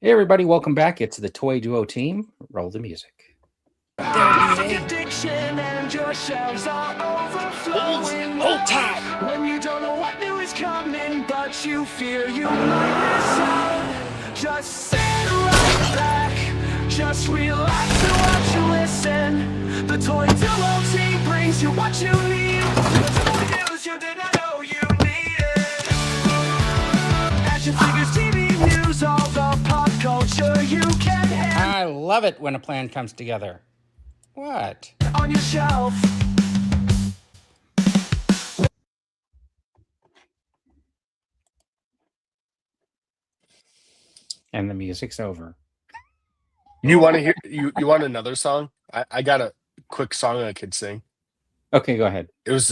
Hey everybody, welcome back. It's the Toy Duo team. Roll the music. Addiction and your shelves are overflowing. Hold tight. When you don't know what new is coming, but you fear you might miss out. Just sit right back, just relax and watch and listen. The Toy Duo team brings you what you need. The toy news you didn't know you needed. Action figures, TV news, all the pop culture you can handle I love it when a plan comes together. What? on your shelf. And the music's over. You want to hear? You want another song? I got a quick song I could sing. Okay, go ahead. It was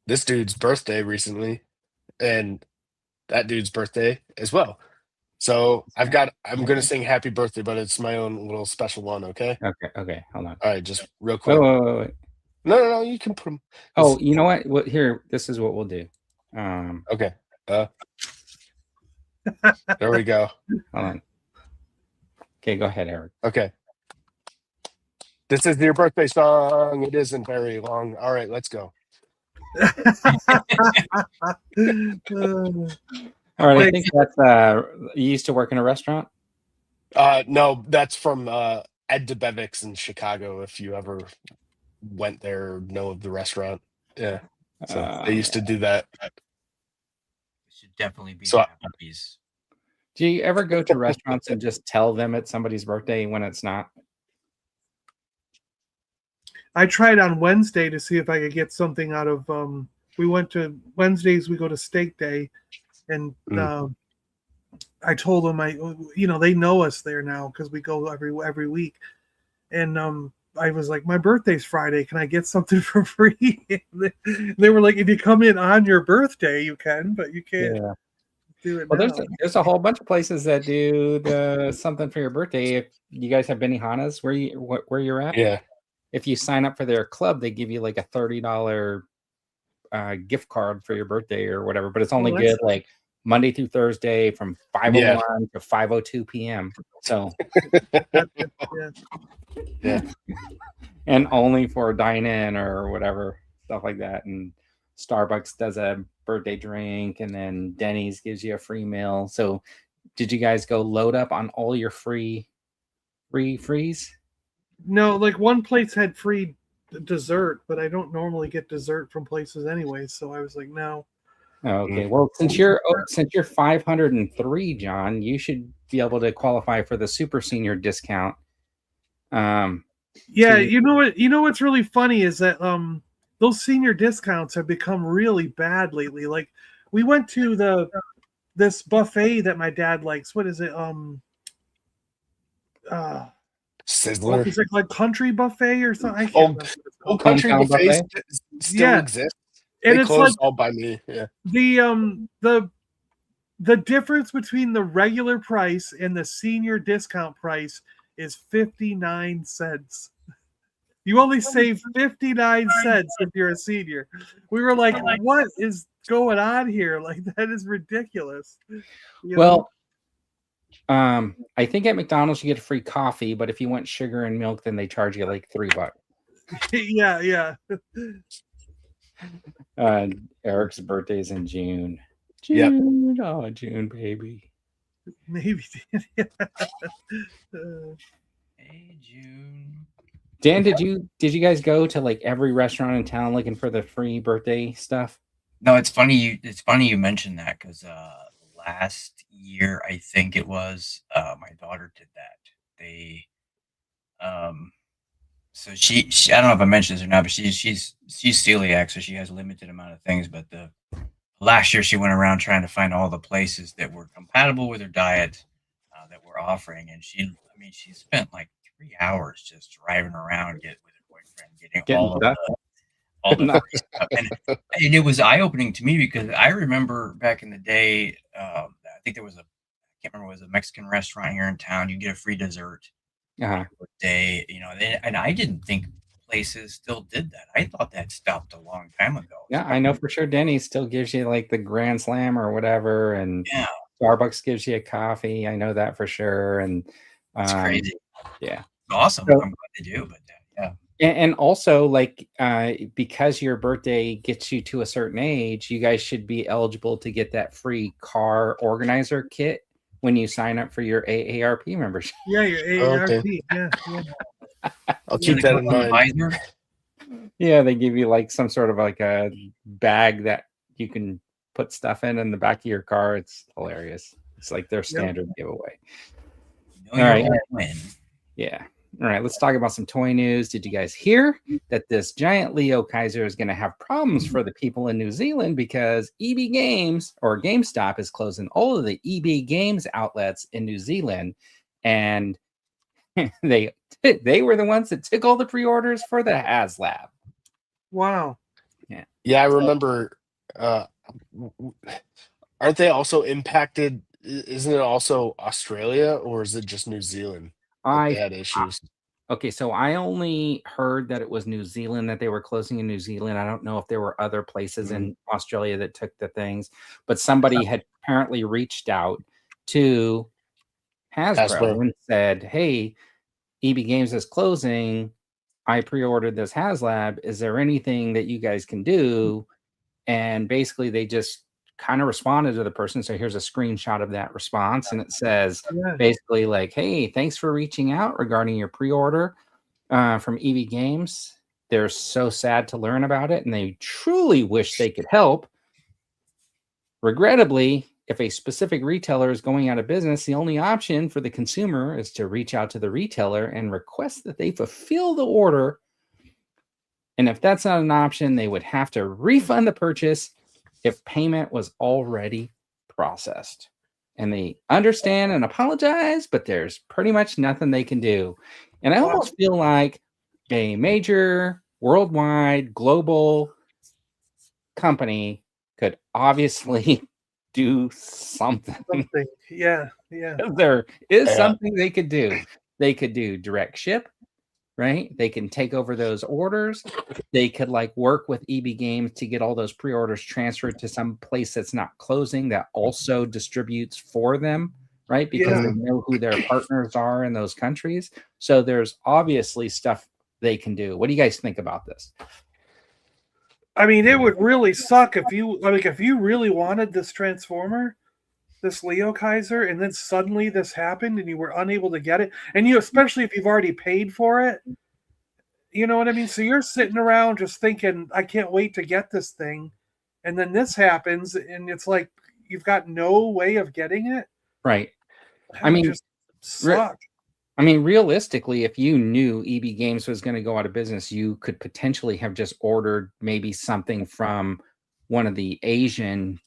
this dude's birthday recently, and that dude's birthday as well. So I'm gonna sing happy birthday, but it's my own little special one. Okay. Okay, hold on. All right, just real Wait, quick. wait, wait, wait. No. You can put them. Oh, you know what? Here, this is what we'll do. Okay. There we go. Hold on. Okay, go ahead, Eric. Okay. This is your birthday song. It isn't very long. All right, let's go. All right, I think that's you used to work in a restaurant? No, that's from Ed DeBevick's in Chicago. If you ever went there or know of the restaurant, yeah. So they used to do that. Should definitely be So- Applebee's. Do you ever go to restaurants and just tell them it's somebody's birthday when it's not? I tried on Wednesday to see if I could get something out of. We went to Wednesdays. We go to steak day, and I told them they know us there now because we go every week, and I was like, my birthday's Friday. Can I get something for free? They were like, if you come in on your birthday, you can, but you can't. Yeah. Do it Well, now. there's a whole bunch of places that do something for your birthday. If you guys have Benihanas, where you're at, Yeah. if you sign up for their club, they give you like a $30 gift card for your birthday or whatever. But it's only that's good like Monday through Thursday from 5:01 to 5:02 p.m. So Yeah. and only for dine-in or whatever stuff like that. And Starbucks does a birthday drink, and then Denny's gives you a free meal. So did you guys go load up on all your frees? No, like one place had free dessert, but I don't normally get dessert from places anyway. So I was like, no. Okay, well, since you're 503, John, you should be able to qualify for the super senior discount. Yeah, So you know what? You know what's really funny is that those senior discounts have become really bad lately. Like we went to this buffet that my dad likes. What is it? Sizzler. Is it like country buffet or something? I can't remember what it's called. Country Hometown buffets buffet? still Yeah. exist. And They it's closed like all by me. Yeah. the difference between the regular price and the senior discount price is 59 cents. You only save 59 cents if you're a senior. We were like, what is going on here? Like, that is ridiculous. You know? Well, I think at McDonald's you get a free coffee, but if you want sugar and milk, then they charge you like $3. yeah. Eric's birthday is in June. Yep. June, oh, June, baby. Maybe. Hey, June. Dan, did you guys go to like every restaurant in town looking for the free birthday stuff? No, it's funny. It's funny you mentioned that because last year I think it was my daughter did that. They so she I don't know if I mentioned this or not, but she's celiac, so she has a limited amount of things. But the last year she went around trying to find all the places that were compatible with her diet that were offering, and she spent like 3 hours just driving around with her boyfriend getting all the free stuff. And it was eye opening to me because I remember back in the day, I think there was I can't remember, it was a Mexican restaurant here in town. You get a free dessert day, and I didn't think places still did that. I thought that stopped a long time ago. Yeah, I know for sure Denny's still gives you like the Grand Slam or whatever, and Yeah. Starbucks gives you a coffee. I know that for sure. And It's crazy. yeah, It's awesome. So- I'm glad they do, but yeah. and also like because your birthday gets you to a certain age, you guys should be eligible to get that free car organizer kit when you sign up for your AARP membership. Yeah, your Okay. AARP. Yeah, yeah. I'll keep that in mind. Visor? Yeah, they give you like some sort of like a bag that you can put stuff in the back of your car. It's hilarious. It's like their standard giveaway. You know All you're right. gonna win. Yeah. All right. Let's talk about some toy news. Did you guys hear that this giant Leo Kaiser is going to have problems for the people in New Zealand because EB Games or GameStop is closing all of the EB Games outlets in New Zealand, and they were the ones that took all the pre-orders for the HasLab. Wow. Yeah, I remember. Aren't they also impacted? Isn't it also Australia, or is it just New Zealand that they had issues? Okay, so I only heard that it was New Zealand that they were closing in New Zealand. I don't know if there were other places in Australia that took the things, but somebody had apparently reached out to Hasbro and said, "Hey, EB Games is closing. I pre-ordered this HasLab. Is there anything that you guys can do?" And basically, they just kind of responded to the person. So here's a screenshot of that response, and it says basically like, "Hey, thanks for reaching out regarding your pre-order from EV Games. They're so sad to learn about it, and they truly wish they could help. Regrettably, if a specific retailer is going out of business, the only option for the consumer is to reach out to the retailer and request that they fulfill the order. And if that's not an option, they would have to refund the purchase if payment was already processed. And they understand and apologize, but there's pretty much nothing they can do." And I almost feel like a major worldwide global company could obviously do something. Yeah. There is something they could do. They could do direct ship, right? They can take over those orders. They could like work with EB Games to get all those pre-orders transferred to some place that's not closing that also distributes for them, right? Because they know who their partners are in those countries. So there's obviously stuff they can do. What do you guys think about this? I mean, it would really suck if you really wanted this Transformer, this Leo Kaiser, and then suddenly this happened and you were unable to get it. And especially if you've already paid for it. You know what I mean? So you're sitting around just thinking, I can't wait to get this thing. And then this happens, and it's like you've got no way of getting it. Right. I mean, just suck. I mean, realistically, if you knew EB Games was going to go out of business, you could potentially have just ordered maybe something from one of the Asian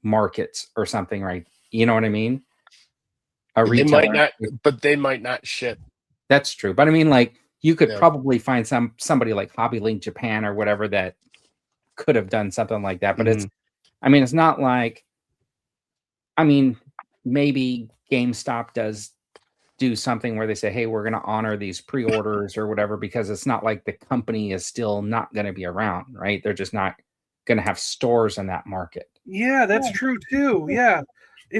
markets or something, right? You know what I mean? They might not, but they might not ship. That's true. But I mean, like, you could probably find somebody like Hobby Link Japan or whatever that could have done something like that. But it's not like, I mean, maybe GameStop does do something where they say, hey, we're going to honor these pre-orders or whatever, because it's not like the company is still not going to be around, right? They're just not going to have stores in that market. Yeah, that's true too. Yeah.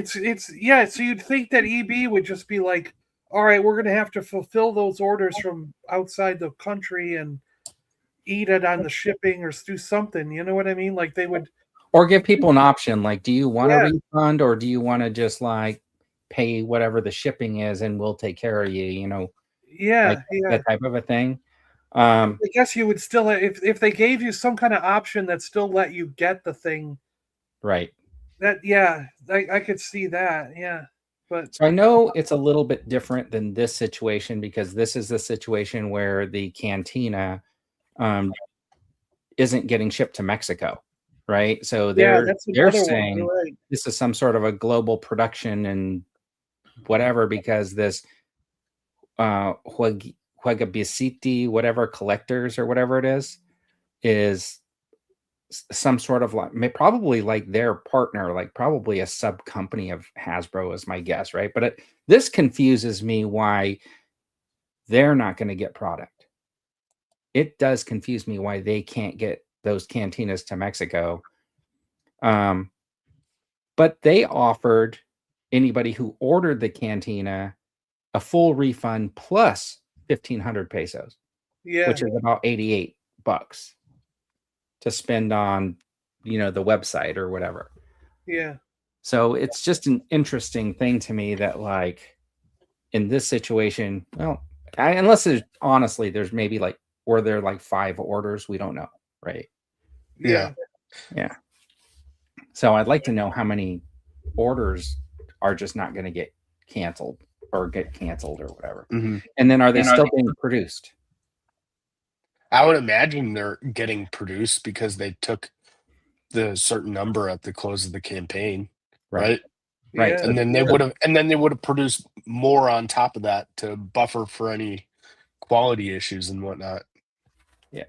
So you'd think that EB would just be like, all right, we're going to have to fulfill those orders from outside the country and eat it on the shipping or do something. You know what I mean? Like they would, or give people an option. Like, do you want a refund, or do you want to just like pay whatever the shipping is and we'll take care of you, you know? That type of a thing. I guess you would still, if they gave you some kind of option that still let you get the thing. Right. I could see that. Yeah. But so I know it's a little bit different than this situation, because this is the situation where the cantina isn't getting shipped to Mexico, right? So they're saying this is some sort of a global production and whatever, because this Huagabisiti, whatever collectors or whatever it is some sort of like probably like their partner, like probably a sub company of Hasbro is my guess, right? But this confuses me why they're not going to get product. It does confuse me why they can't get those cantinas to Mexico. But they offered anybody who ordered the cantina a full refund plus 1,500 pesos, Yeah. which is about $88 to spend on, the website or whatever. Yeah. So it's just an interesting thing to me that, like, in this situation, well, unless there's maybe like, or there like 5 orders, we don't know, right? Yeah. Yeah. So I'd like to know how many orders are just not going to get canceled or whatever. Mhm. And then are they still being produced? I would imagine they're getting produced because they took the certain number at the close of the campaign, right? Right. Yeah. And then they would have produced more on top of that to buffer for any quality issues and whatnot. Yeah.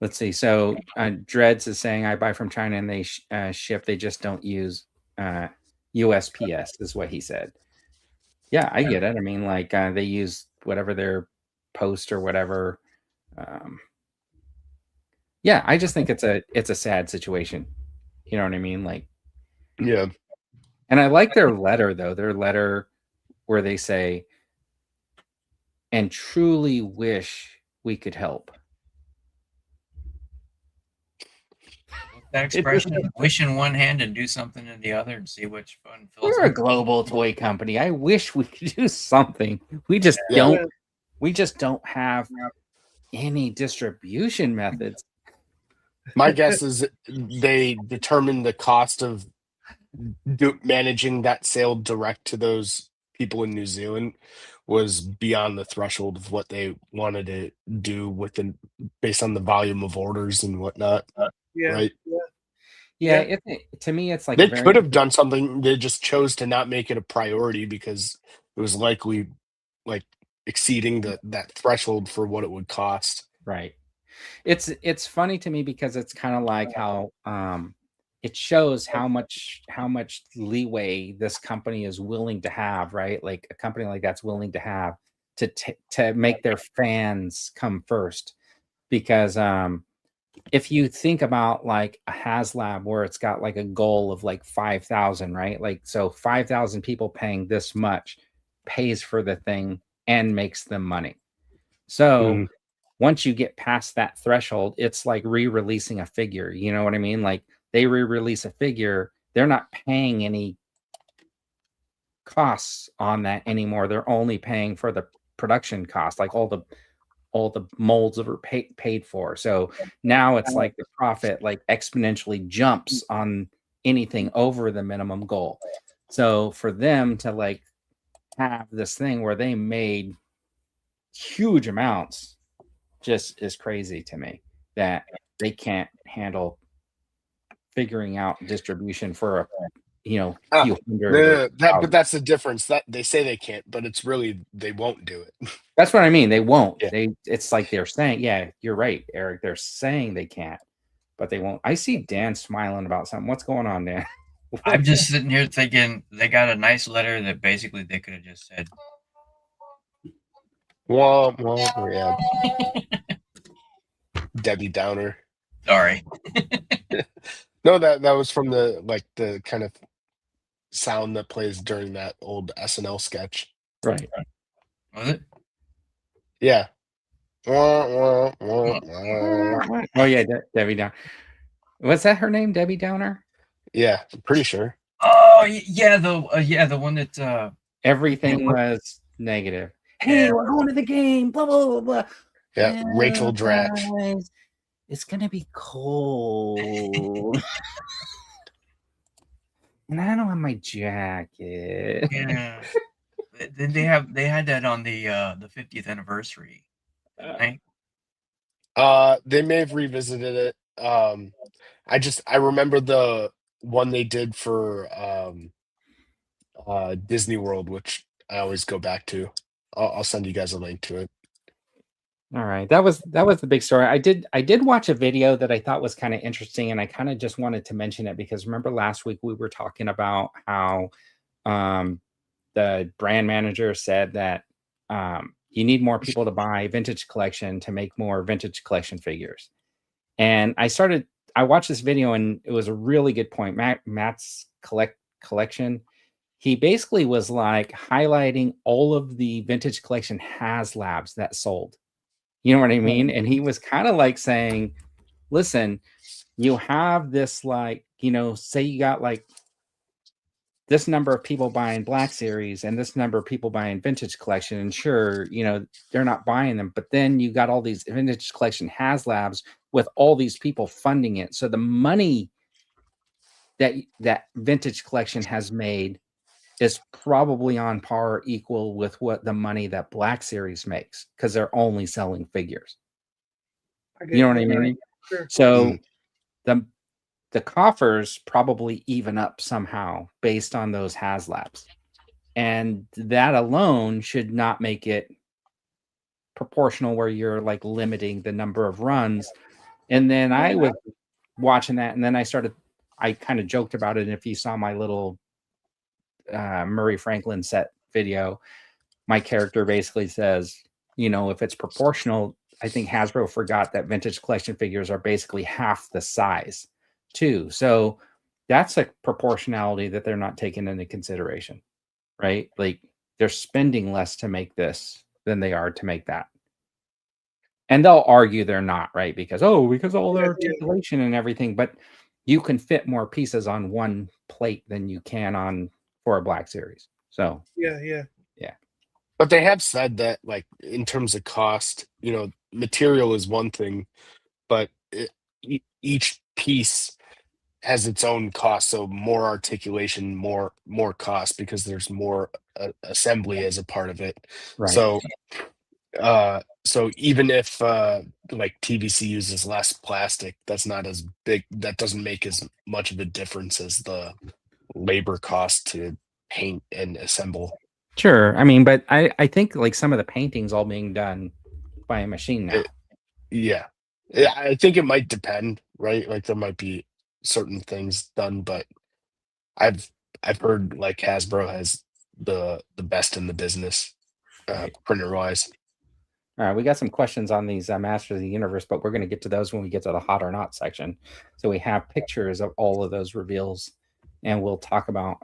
Let's see. So Dreads is saying I buy from China and they ship. They just don't use USPS is what he said. Yeah, I get it. I mean, like they use whatever their post or whatever. Yeah, I just think it's a sad situation. You know what I mean? Like, Yeah. and I like their letter though. Their letter where they say, "And truly wish we could help." That expression, wish in one hand and do something in the other and see which one fills We're a in. global toy company. I wish we could do something. We just Yeah. don't. We just don't have any distribution methods. My guess is they determined the cost of managing that sale direct to those people in New Zealand was beyond the threshold of what they wanted to do based on the volume of orders and whatnot. Yeah. Right? Yeah, to me, it's like They could have done something. They just chose to not make it a priority because it was likely like exceeding that threshold for what it would cost. Right. It's funny to me because it's kind of like how it shows how much leeway this company is willing to have, right? Like a company like that's willing to have to make their fans come first. Because if you think about like a HasLab where it's got like a goal of like 5,000, right? Like so 5,000 people paying this much pays for the thing and makes them money. So once you get past that threshold, it's like re-releasing a figure. You know what I mean? Like they re-release a figure, they're not paying any costs on that anymore. They're only paying for the production cost, like all the molds that were paid for. So now it's like the profit like exponentially jumps on anything over the minimum goal. So for them to like have this thing where they made huge amounts just is crazy to me that they can't handle figuring out distribution for a few hundred. But that's the difference. That they say they can't, but it's really they won't do it. That's what I mean. They won't. Yeah. It's like they're saying, yeah, you're right, Eric. They're saying they can't, but they won't. I see Dan smiling about something. What's going on, Dan? I'm just sitting here thinking they got a nice letter that basically they could have just said, Well, yeah. Debbie Downer. sorry. No, that was from the kind of sound that plays during that old SNL sketch. Right. Was it? Yeah. Oh yeah, Debbie Downer. Was that her name, Debbie Downer? Yeah, I'm pretty sure. Oh yeah, the one that Everything was negative. Hey, we're going to the game. Blah blah blah blah. Yeah, Rachel Dratch. Guys, it's gonna be cold. And I don't have my jacket. Yeah. they had that on the 50th anniversary. Right? They may have revisited it. I remember the one they did for Disney World, which I always go back to. I'll send you guys a link to it. All right, that was the big story. I did watch a video that I thought was kind of interesting, and I kind of just wanted to mention it because remember last week we were talking about how the brand manager said that you need more people to buy vintage collection to make more vintage collection figures. And I I watched this video and it was a really good point. Matt's collection. He basically was like highlighting all of the vintage collection HasLabs that sold. You know what I mean? And he was kind of like saying, listen, you have this, like, you know, say you got like this number of people buying Black Series and this number of people buying vintage collection. And sure, you know, they're not buying them, but then you got all these vintage collection HasLabs with all these people funding it. So the money that vintage collection has made is probably on par or equal with what the money that Black Series makes, because they're only selling figures. You know what I mean? Sure. So the coffers probably even up somehow based on those HasLabs. And that alone should not make it proportional where you're like limiting the number of runs. And then I was watching that, and then I kind of joked about it. And if you saw my little Murray Franklin set video, my character basically says, you know, if it's proportional, I think Hasbro forgot that vintage collection figures are basically half the size too. So that's a proportionality that they're not taking into consideration, right? Like they're spending less to make this than they are to make that. And they'll argue they're not, right? Because all their articulation and everything, but you can fit more pieces on one plate than you can for a Black Series. So yeah. But they have said that, like, in terms of cost, you know, material is one thing, but each piece has its own cost. So more articulation, more cost, because there's more assembly as a part of it. right. So even if like TVC uses less plastic, that's not as big. That doesn't make as much of a difference as the labor cost to paint and assemble. Sure. I mean, but I think like some of the paintings all being done by a machine now. Yeah, I think it might depend, right? Like there might be certain things done, but I've heard like Hasbro has the best in the business, printer wise. All right, we got some questions on these Masters of the Universe, but we're going to get to those when we get to the hot or not section. So we have pictures of all of those reveals, and we'll talk about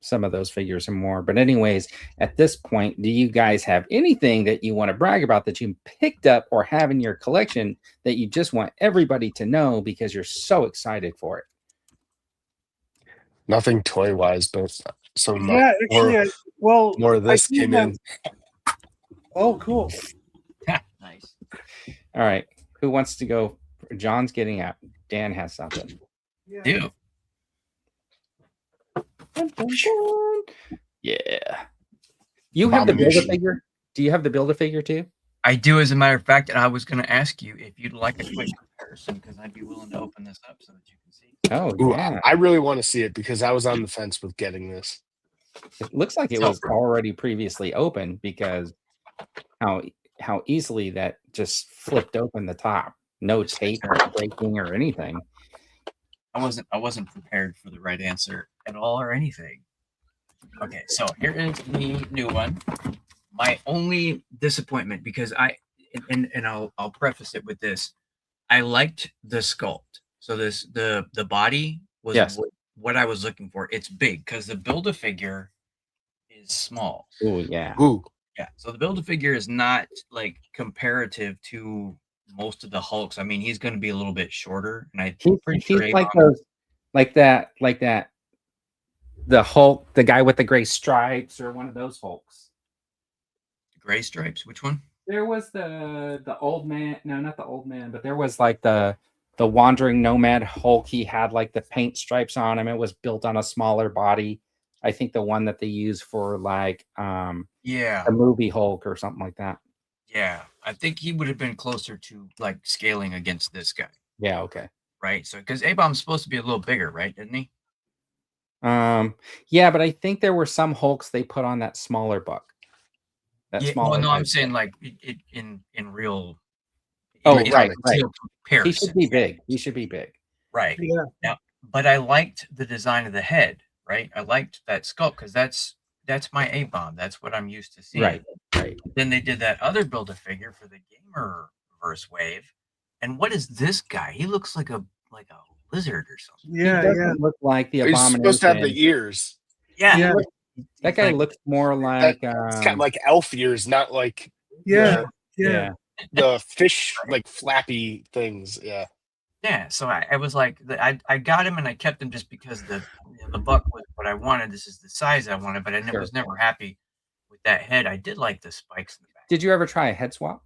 some of those figures and more. But anyways, at this point, do you guys have anything that you want to brag about that you picked up or have in your collection that you just want everybody to know because you're so excited for it? Nothing toy wise, but some more of this came in. Oh, cool. Nice. All right, who wants to go? John's getting out. Dan has something. Yeah. Do. Dun, dun, dun. Yeah. You have the Build-A-Figure? Do you have the Build-A-Figure too? I do, as a matter of fact, and I was going to ask you if you'd like a quick comparison, because I'd be willing to open this up so that you can see. Oh, Ooh, yeah. I really want to see it because I was on the fence with getting this. It looks like it was already previously open because how easily that just flipped open the top. No tape or breaking or anything. I wasn't prepared for the right answer at all or anything. Okay, so here is the new one. My only disappointment, because I'll preface it with this. I liked the sculpt. So the body was what I was looking for. It's big because the Build-A-Figure is small. Oh yeah. Ooh. Yeah. So the Build-A-Figure is not like comparative to most of the Hulks. I mean, he's going to be a little bit shorter, and He's like those, like that, the Hulk, the guy with the gray stripes, or one of those Hulks. Gray stripes. Which one? There was the old man. No, not the old man, but there was like the wandering nomad Hulk. He had like the paint stripes on him. It was built on a smaller body. I think the one that they use for like a movie Hulk or something like that. Yeah, I think he would have been closer to like scaling against this guy. Yeah, okay. Right. So because A-Bomb's supposed to be a little bigger, right? Didn't he? Yeah, but I think there were some Hulks they put on that smaller buck. Well, no, I'm saying like it in real. Right. Comparison. He should be big. He should be big. Right. Yeah. Now, but I liked the design of the head. Right. I liked that sculpt because that's my A-Bomb. That's what I'm used to seeing. Right. Then they did that other Build-A-Figure for the Gamer verse wave. And what is this guy? He looks like a like a lizard or something. Yeah, he doesn't yeah. look like the He's supposed to have the Abomination. ears. Yeah, Yeah. That guy like, looks more That, like it's kind of like elf ears, not like Yeah. yeah. Yeah. the fish like flappy things. Yeah. yeah. So I was like, I got him and I kept him just because the buck was what I wanted. This is the size I wanted, but I Sure. was never happy with that head. I did like the spikes in the back. Did you ever try a head swap?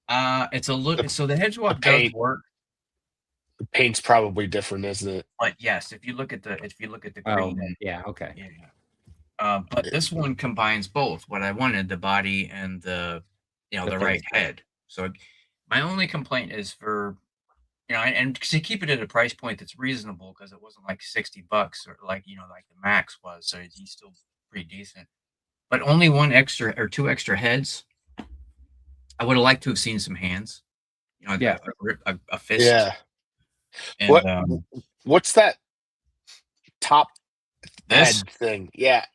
It's a look. So the head swap the does paint. work, The paint's probably different, isn't it? but yes, if you look at the Oh, green, yeah. Okay. yeah. But this one combines both what I wanted, the body and the The right face. head. So my only complaint is for and to keep it at a price point that's reasonable, because it wasn't like $60 or like like the Max was, so he's still pretty decent. But only one extra or two extra heads. I would have liked to have seen some hands. Yeah. a fist. Yeah. And, What's that top this head thing? Yeah.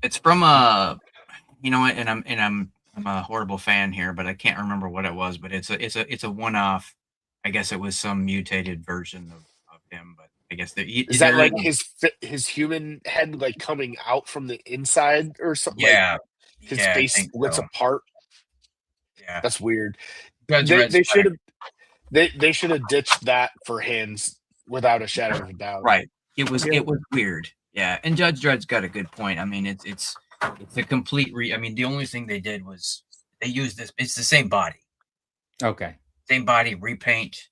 it's from and I'm a horrible fan here, but I can't remember what it was. But it's a one-off. I guess it was some mutated version of him, but I guess Is that like his human head like coming out from the inside or something? Yeah, like his yeah, I face think splits so. apart. Yeah, That's weird. Judge They Redd's should have they should have ditched that for hands without a shadow of a doubt. right. It was weird. Yeah, and Judge Dredd's got a good point. I mean, it's a complete I mean, the only thing they did was they used this. It's the same body. Okay. Same body, repaint.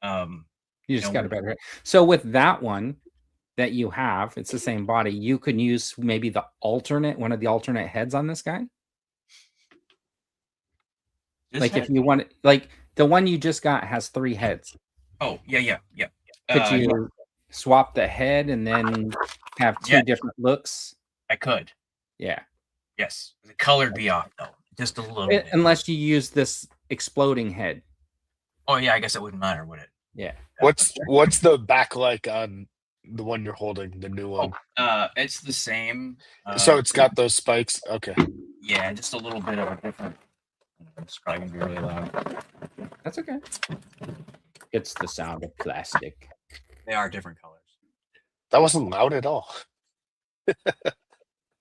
You just got a better head. So with that one that you have, it's the same body. You can use maybe one of the alternate heads on this guy. Like if you want, like the one you just got has 3 heads. Oh yeah. Could you swap the head and then have 2 different looks? I could. Yeah. Yes. The color would be off though, just a little bit. Unless you use this exploding head. Oh yeah, I guess it wouldn't matter, would it? Yeah. What's the back like on the one you're holding, the new one? It's the same. So it's got those spikes. Okay. Yeah, just a little bit of a different. It's probably gonna be really loud. That's okay. It's the sound of plastic. They are different colors. That wasn't loud at all.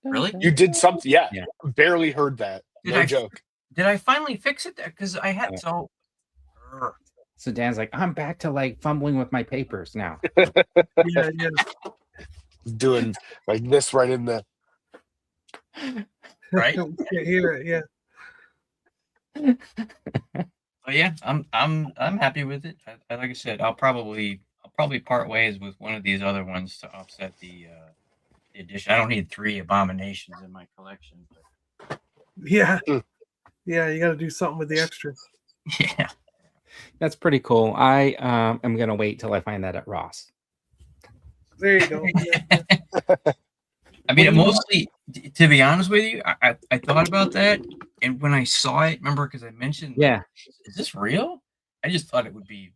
Really? You did something. Yeah. Yeah. Barely heard that. No joke. Did I finally fix it? Because I had so. So Dan's like, I'm back to like fumbling with my papers now. Yeah. Doing like this right in the Right? You can't hear it. Yeah. Oh yeah, I'm happy with it. Like I said, I'll probably part ways with one of these other ones to offset the edition. I don't need 3 abominations in my collection. But... Yeah. Yeah, you got to do something with the extras. Yeah. That's pretty cool. I am gonna wait till I find that at Ross. There you go. I mean, mostly, to be honest with you, I thought about that, and when I saw it, remember, because I mentioned, is this real? I just thought it would be.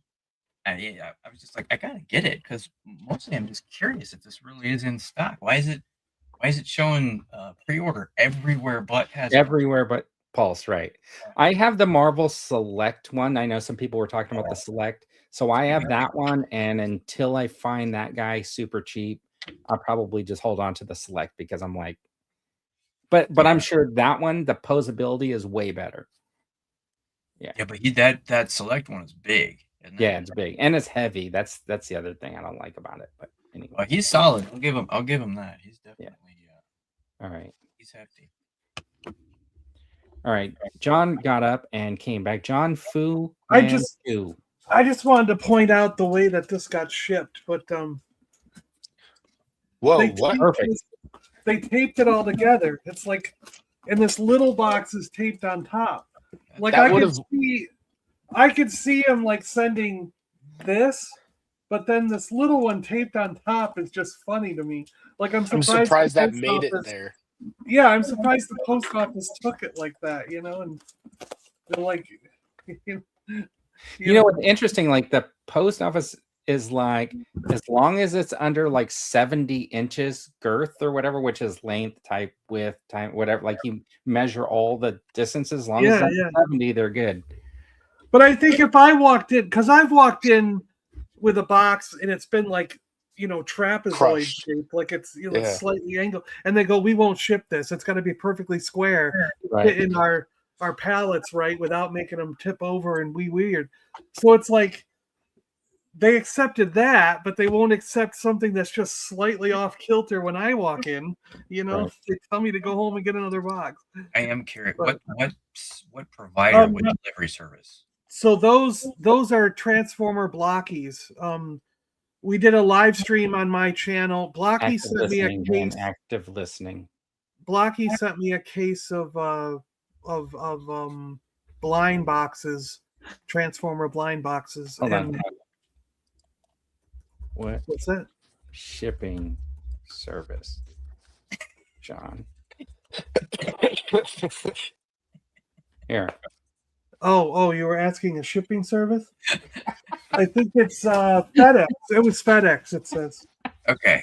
I was just like, I gotta get it, because mostly I'm just curious if this really is in stock. Why is it showing pre-order everywhere but everywhere but Pulse, right? I have the Marvel Select one. I know some people were talking about the Select, so I have that one, and until I find that guy super cheap, I'll probably just hold on to the Select, because I'm like, but I'm sure that one, the posability is way better. Yeah, but that Select one is big. Yeah, it's big and it's heavy. That's the other thing I don't like about it. But anyway, well, he's solid. I'll give him that. He's definitely all right. He's hefty. All right, John got up and came back. John Fu. I just wanted to point out the way that this got shipped, but whoa, what? Perfect. They taped it all together. It's like, and this little box is taped on top. Like I could see him like sending this, but then this little one taped on top is just funny to me. Like I'm surprised that made it there. Yeah, I'm surprised the post office took it like that, and they're like, you know what's interesting? Like the post office is like, as long as it's under like 70 inches girth or whatever, which is length, type, width, time, whatever. Like you measure all the distances. As long as it's 70, they're good. But I think if I walked in, because I've walked in with a box, and it's been like, trapezoid Crushed. shaped, like it's like Yeah. slightly angled, and they go, we won't ship this. It's got to be perfectly square, Right. fit in our pallets right without making them tip over and weird. So it's like they accepted that, but they won't accept something that's just slightly off kilter when I walk in. Right. They tell me to go home and get another box. I am curious. But- What provider? What no. delivery service? So those are Transformer blockies. We did a live stream on my channel. Blocky Active sent me a listening, man. case. Active listening. Blocky sent me a case of blind boxes, Transformer blind boxes. Hold and on. What what's that? shipping service, John? Here. Oh, you were asking a shipping service? I think it's FedEx. It was FedEx, it says. Okay.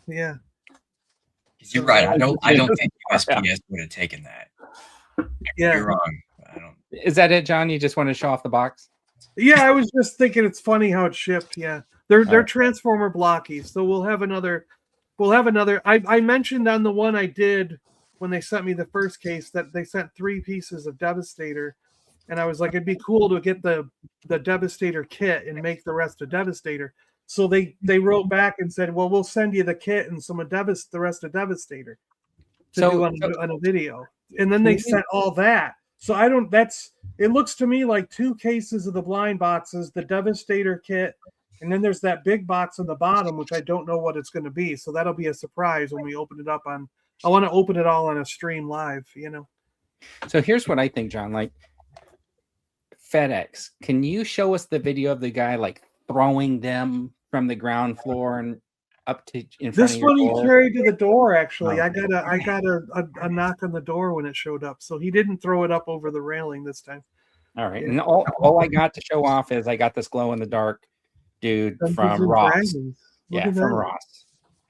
Yeah. You're right. I don't think USPS would have taken that. Yeah. You're wrong. I don't. Is that it, John? You just want to show off the box? Yeah, I was just thinking it's funny how it's shipped. Yeah. They're right. Transformer blockies. So we'll have another I mentioned on the one I did when they sent me the first case that they sent 3 pieces of Devastator. And I was like, it'd be cool to get the Devastator kit and make the rest of Devastator. So they wrote back and said, well, we'll send you the kit and some of the rest of Devastator to do on a video. And then they sent all that. So it looks to me like 2 cases of the blind boxes, the Devastator kit, and then there's that big box on the bottom, which I don't know what it's going to be. So that'll be a surprise when we open it up I want to open it all on a stream live, So here's what I think, John. Like FedEx, can you show us the video of the guy like throwing them from the ground floor and up to in front This of your one he door? carried to the door. Actually, Oh. I got a knock on the door when it showed up, so he didn't throw it up over the railing this time. All right, Yeah. and all I got to show off is I got this glow in the dark dude Dungeons from and Ross. Dragons. Look Yeah, at from that. Ross.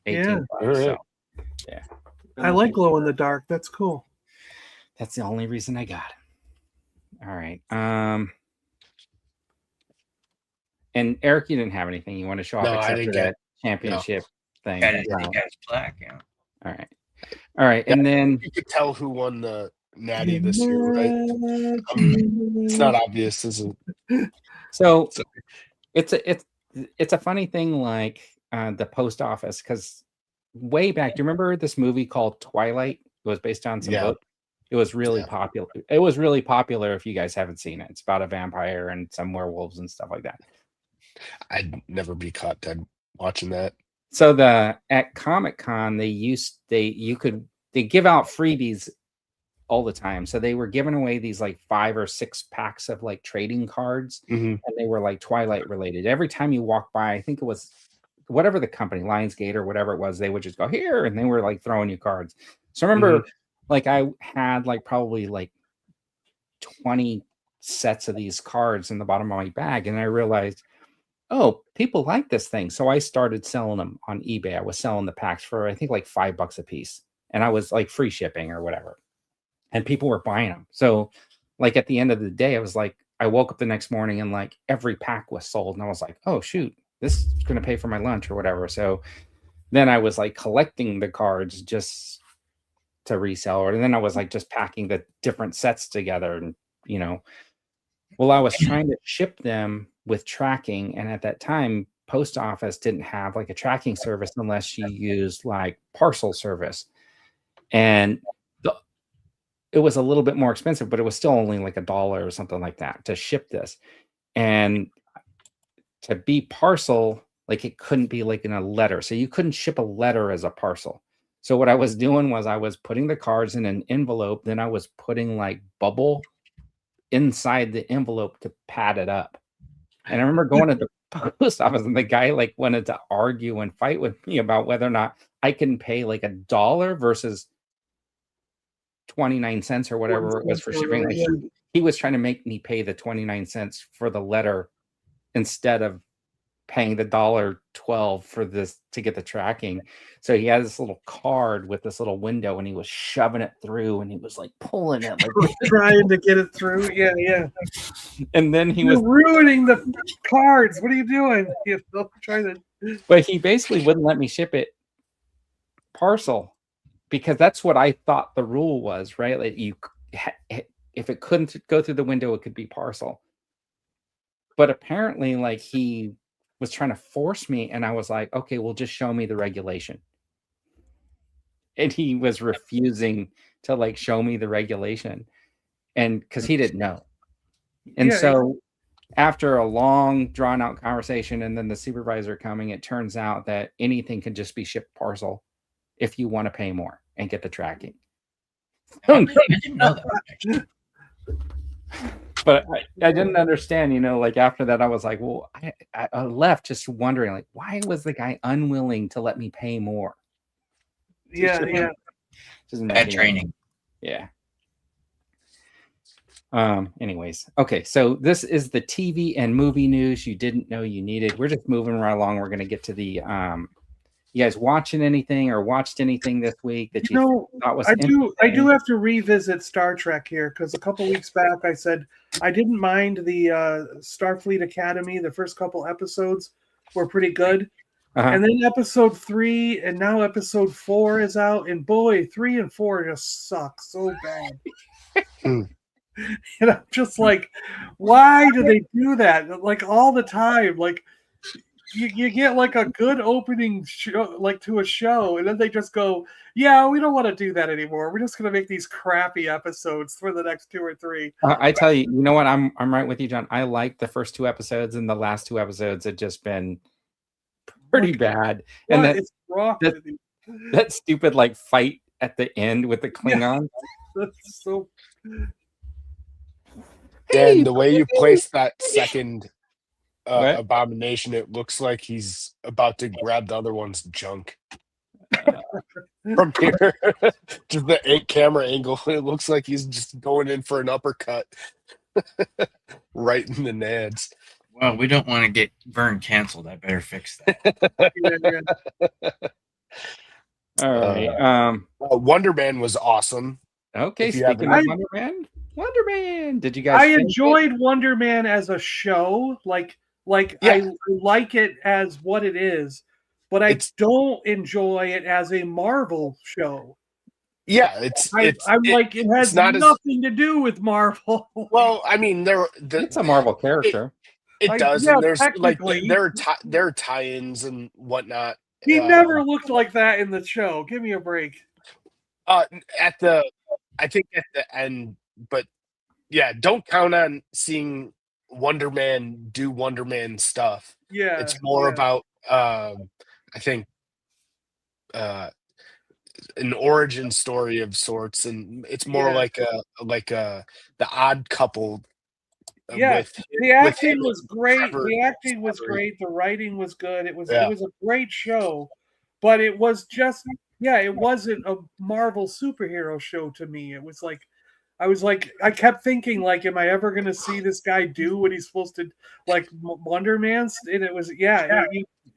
Yeah. 18 bucks, so, yeah. I like glow in the dark. That's cool. That's the only reason I got it. All right. And Eric, you didn't have anything you want to show off No, I except didn't for get- that championship thing. Got his Wow. plaque. Yeah. All right. And then You could tell who won the Natty this year, right? It's not obvious, is it? so it's a funny thing, like the post office, because way back, do you remember this movie called Twilight? It was based on some Yeah. book. It was really popular. It was really popular if you guys haven't seen it. It's about a vampire and some werewolves and stuff like that. I'd never be caught dead watching that. So at Comic-Con, they give out freebies all the time. So they were giving away these like 5 or 6 packs of like trading cards, and they were like Twilight related. Every time you walk by, I think it was whatever the company, Lionsgate or whatever it was, they would just go here, and they were like throwing you cards. So I remember like I had like probably like 20 sets of these cards in the bottom of my bag, and I realized, oh, people like this thing. So I started selling them on eBay. I was selling the packs for I think like $5 a piece, and I was like free shipping or whatever, and people were buying them. So like at the end of the day, I was like, I woke up the next morning and like every pack was sold, and I was like, oh shoot, this is going to pay for my lunch or whatever. So then I was like collecting the cards just to resell, and then I was like just packing the different sets together, and well, I was trying to ship them with tracking, and at that time post office didn't have like a tracking service unless you used like parcel service, and it was a little bit more expensive, but it was still only like $1 or something like that to ship this. And to be parcel, like it couldn't be like in a letter, so you couldn't ship a letter as a parcel. So what I was doing was I was putting the cards in an envelope, then I was putting like bubble inside the envelope to pad it up. And I remember going to the post office, and the guy like wanted to argue and fight with me about whether or not I can pay like $1 versus 29 cents or whatever it was for shipping. Like he was trying to make me pay the 29 cents for the letter instead of paying the $1.12 for this to get the tracking. So he had this little card with this little window, and he was shoving it through, and he was like pulling it, like trying to get it through. Yeah. And then he You're was ruining the cards. What are you doing? You know, trying to. But he basically wouldn't let me ship it parcel, because that's what I thought the rule was, right? Like if it couldn't go through the window, it could be parcel. But apparently, like, he was trying to force me, and I was like, okay, well, just show me the regulation. And he was refusing to like show me the regulation, and because he didn't know. And so after a long drawn out conversation and then the supervisor coming, it turns out that anything can just be shipped parcel if you want to pay more and get the tracking. I didn't know that, actually. But I didn't understand, you know, like after that, I was like, well, I left just wondering, like, why was the guy unwilling to let me pay more? Yeah. Just Bad training. Yeah. Anyways, okay, so this is the TV and movie news you didn't know you needed. We're just moving right along. We're going to get to the you guys watching anything or watched anything this week that you thought was interesting? I do have to revisit Star Trek here, because a couple weeks back I said I didn't mind the Starfleet Academy. The first couple episodes were pretty good. And then episode 3 and now episode 4 is out, and boy, 3 and 4 just suck so bad. And I'm just like, why do they do that? Like all the time, like you get like a good opening show, like to a show, and then they just go, yeah, we don't want to do that anymore. We're just going to make these crappy episodes for the next 2 or 3. I tell you, you know what? I'm right with you, John. I like the first 2 episodes, and the last 2 episodes had just been pretty bad. And that stupid like fight at the end with the Klingon. That's so. Dan, the way you place that second abomination, it looks like he's about to grab the other one's junk. From here, just the camera angle, it looks like he's just going in for an uppercut right in the nads. Well, we don't want to get Vern canceled. I better fix that. All right. Wonder Man was awesome. Okay, speaking of Wonder Man, did you guys? I enjoyed Wonder Man as a show. I like it as what it is, but I don't enjoy it as a Marvel show. Yeah, it has nothing to do with Marvel. Well, I mean, it's a Marvel character. It does, and there's like there are tie-ins and whatnot. He never looked like that in the show. Give me a break. I think at the end, but yeah, don't count on seeing Wonder Man do Wonder Man stuff. Yeah, it's more about I think an origin story of sorts, and it's more like the Odd Couple. Yeah, the acting was great. The acting was great. The writing was good. It was a great show, but it was just it wasn't a Marvel superhero show to me. It was like I kept thinking, like, am I ever going to see this guy do what he's supposed to, like Wonder Man? And it was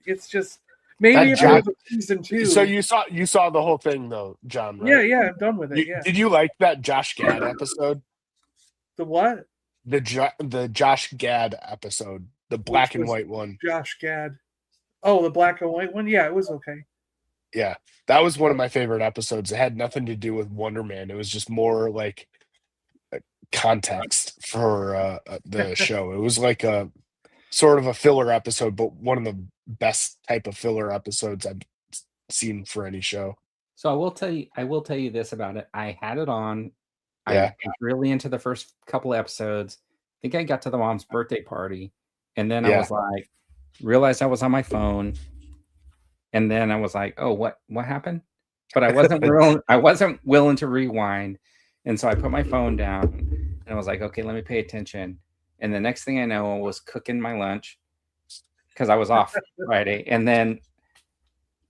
it's just maybe if it was a season 2. So you saw the whole thing though, John, right? Yeah, I'm done with it. Did you like that Josh Gad episode? The what? The Josh Gad episode, the black and white one. Josh Gad. Oh, the black and white one? Yeah, it was okay. Yeah, that was one of my favorite episodes. It had nothing to do with Wonder Man. It was just more like context for the show. It was like a sort of a filler episode, but one of the best type of filler episodes I've seen for any show. So I will tell you this about it. I had it on. I was really into the first couple of episodes. I think I got to the mom's birthday party, and then I was like, realized I was on my phone, and then I was like, oh, what happened? But I wasn't willing to rewind, and so I put my phone down, and I was like, okay, let me pay attention. And the next thing I know, I was cooking my lunch because I was off Friday, and then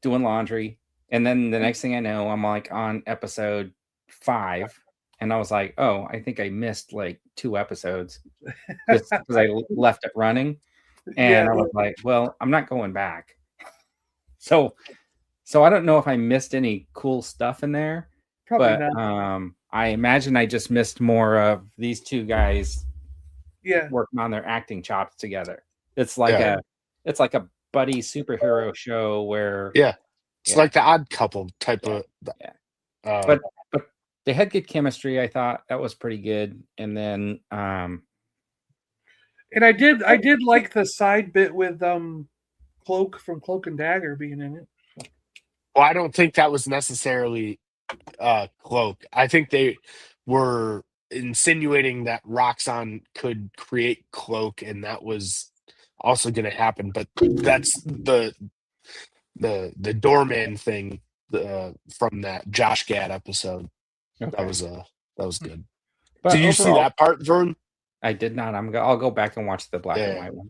doing laundry, and then the next thing I know, I'm like on episode 5. And I was like, oh, I think I missed like 2 episodes just because I left it running. And I was like, well, I'm not going back. So I don't know if I missed any cool stuff in there, Probably but not. I imagine I just missed more of these two guys Yeah. working on their acting chops together. It's like a buddy superhero show where it's like the Odd Couple type of. But they had good chemistry. I thought that was pretty good. And then and I did like the side bit with Cloak from Cloak and Dagger being in it. Well, I don't think that was necessarily Cloak. I think they were insinuating that Roxxon could create Cloak, and that was also going to happen. But that's the doorman thing from that Josh Gad episode. Okay. That was good. But Did you see that part, Vern? I did not. I'll go back and watch the black and white one.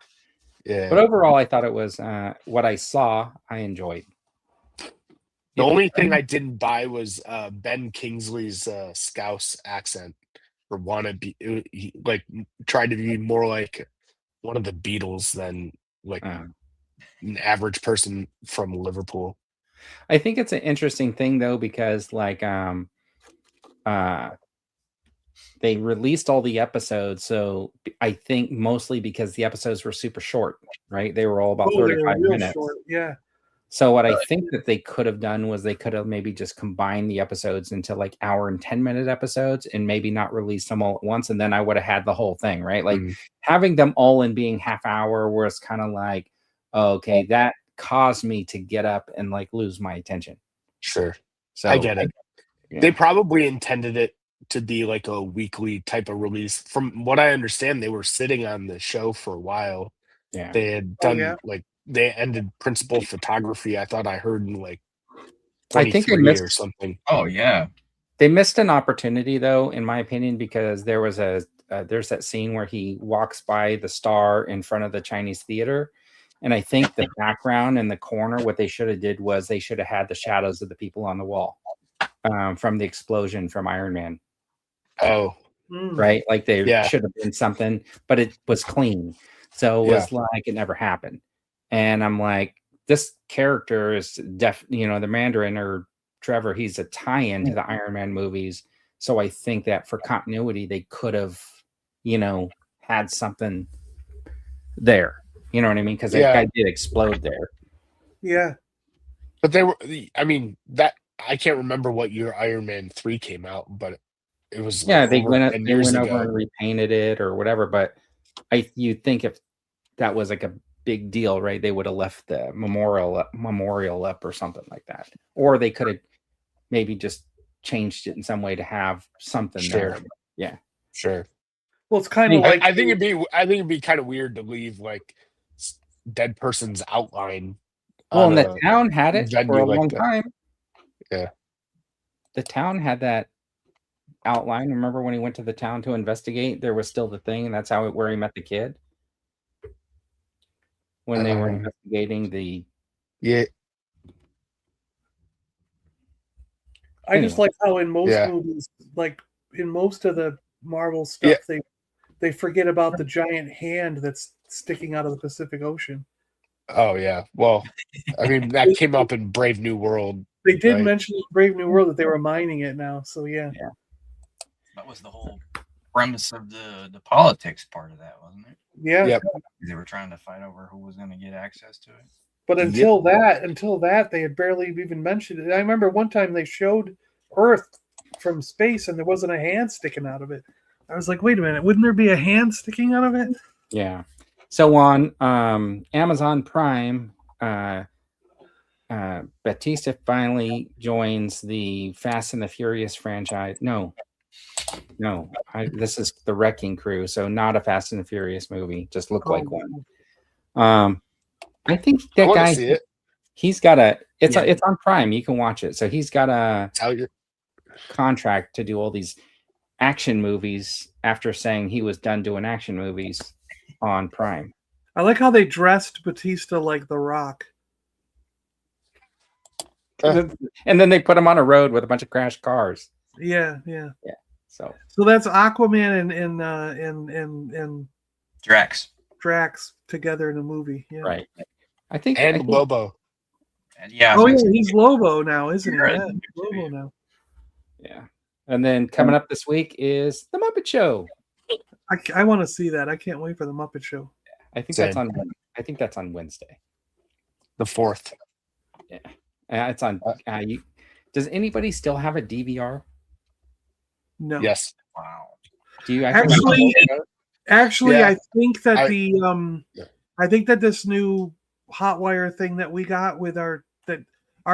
Yeah. But overall, I thought it was what I saw. I enjoyed. The only thing I didn't buy was Ben Kingsley's Scouse accent, or he like tried to be more like one of the Beatles than like an average person from Liverpool. I think it's an interesting thing though, because like they released all the episodes, so I think mostly because the episodes were super short, right? They were all about 35 minutes. Short. Yeah. So what I think that they could have done was they could have maybe just combined the episodes into like hour and 10-minute episodes and maybe not release them all at once. And then I would have had the whole thing, right? Like having them all in being half hour was kind of like, okay, that caused me to get up and like lose my attention. Sure. So I get it. They probably intended it to be like a weekly type of release. From what I understand, they were sitting on the show for a while. Yeah. They had done they ended principal photography. I thought I heard in like 23 or something. Oh yeah. They missed an opportunity though, in my opinion, because there was there's that scene where he walks by the star in front of the Chinese theater. And I think the background in the corner, what they should have did was they should have had the shadows of the people on the wall from the explosion from Iron Man. Oh, right. Like they should have been something, but it was clean. So it was like it never happened. And I'm like, this character is the Mandarin or Trevor, he's a tie-in to the Iron Man movies. So I think that for continuity, they could have, had something there. You know what I mean? Because that guy did explode there. Yeah. But they were, that I can't remember what year Iron Man 3 came out, but it was they went over and repainted it or whatever. But you'd think if that was like a big deal, right? They would have left the memorial up or something like that, or they could have maybe just changed it in some way to have something there. Yeah, sure. Well, it's kind of like I think it'd be kind of weird to leave like dead person's outline. Well, and the town had it for a long time. Yeah, the town had that outline. Remember when he went to the town to investigate? There was still the thing, and that's where he met the kid. When they were investigating the I just like how in most movies, like in most of the Marvel stuff, they forget about the giant hand that's sticking out of the Pacific Ocean. Oh yeah, well, that came up in Brave New World. They did mention in Brave New World that they were mining it now, so yeah. That was the whole premise of the politics part of that, wasn't it? Yeah. Yep. They were trying to fight over who was going to get access to it. But until that, they had barely even mentioned it. I remember one time they showed Earth from space and there wasn't a hand sticking out of it. I was like, wait a minute, wouldn't there be a hand sticking out of it? Yeah. So on Amazon Prime, Batista finally joins the Fast and the Furious franchise. No, this is the Wrecking Crew, so not a Fast and the Furious movie. Just looked like one. I think that guy. He's got it's on Prime. You can watch it. So he's got a contract to do all these action movies after saying he was done doing action movies on Prime. I like how they dressed Batista like The Rock. And then they put him on a road with a bunch of crashed cars. Yeah. So that's Aquaman and Drax. together in a movie. Yeah. Right. I think Lobo. And yeah, Oh yeah, he's Lobo now, isn't he? Right. Yeah, he's Lobo now. Yeah. And then coming up this week is the Muppet Show. I want to see that. I can't wait for the Muppet Show. I think Same. that's on Wednesday. The 4th. Yeah. It's on. Does anybody still have a DVR? No. Yes. wow. Do you Actually, Yeah. I think that Yeah. I think that this new Hotwire thing that we got with our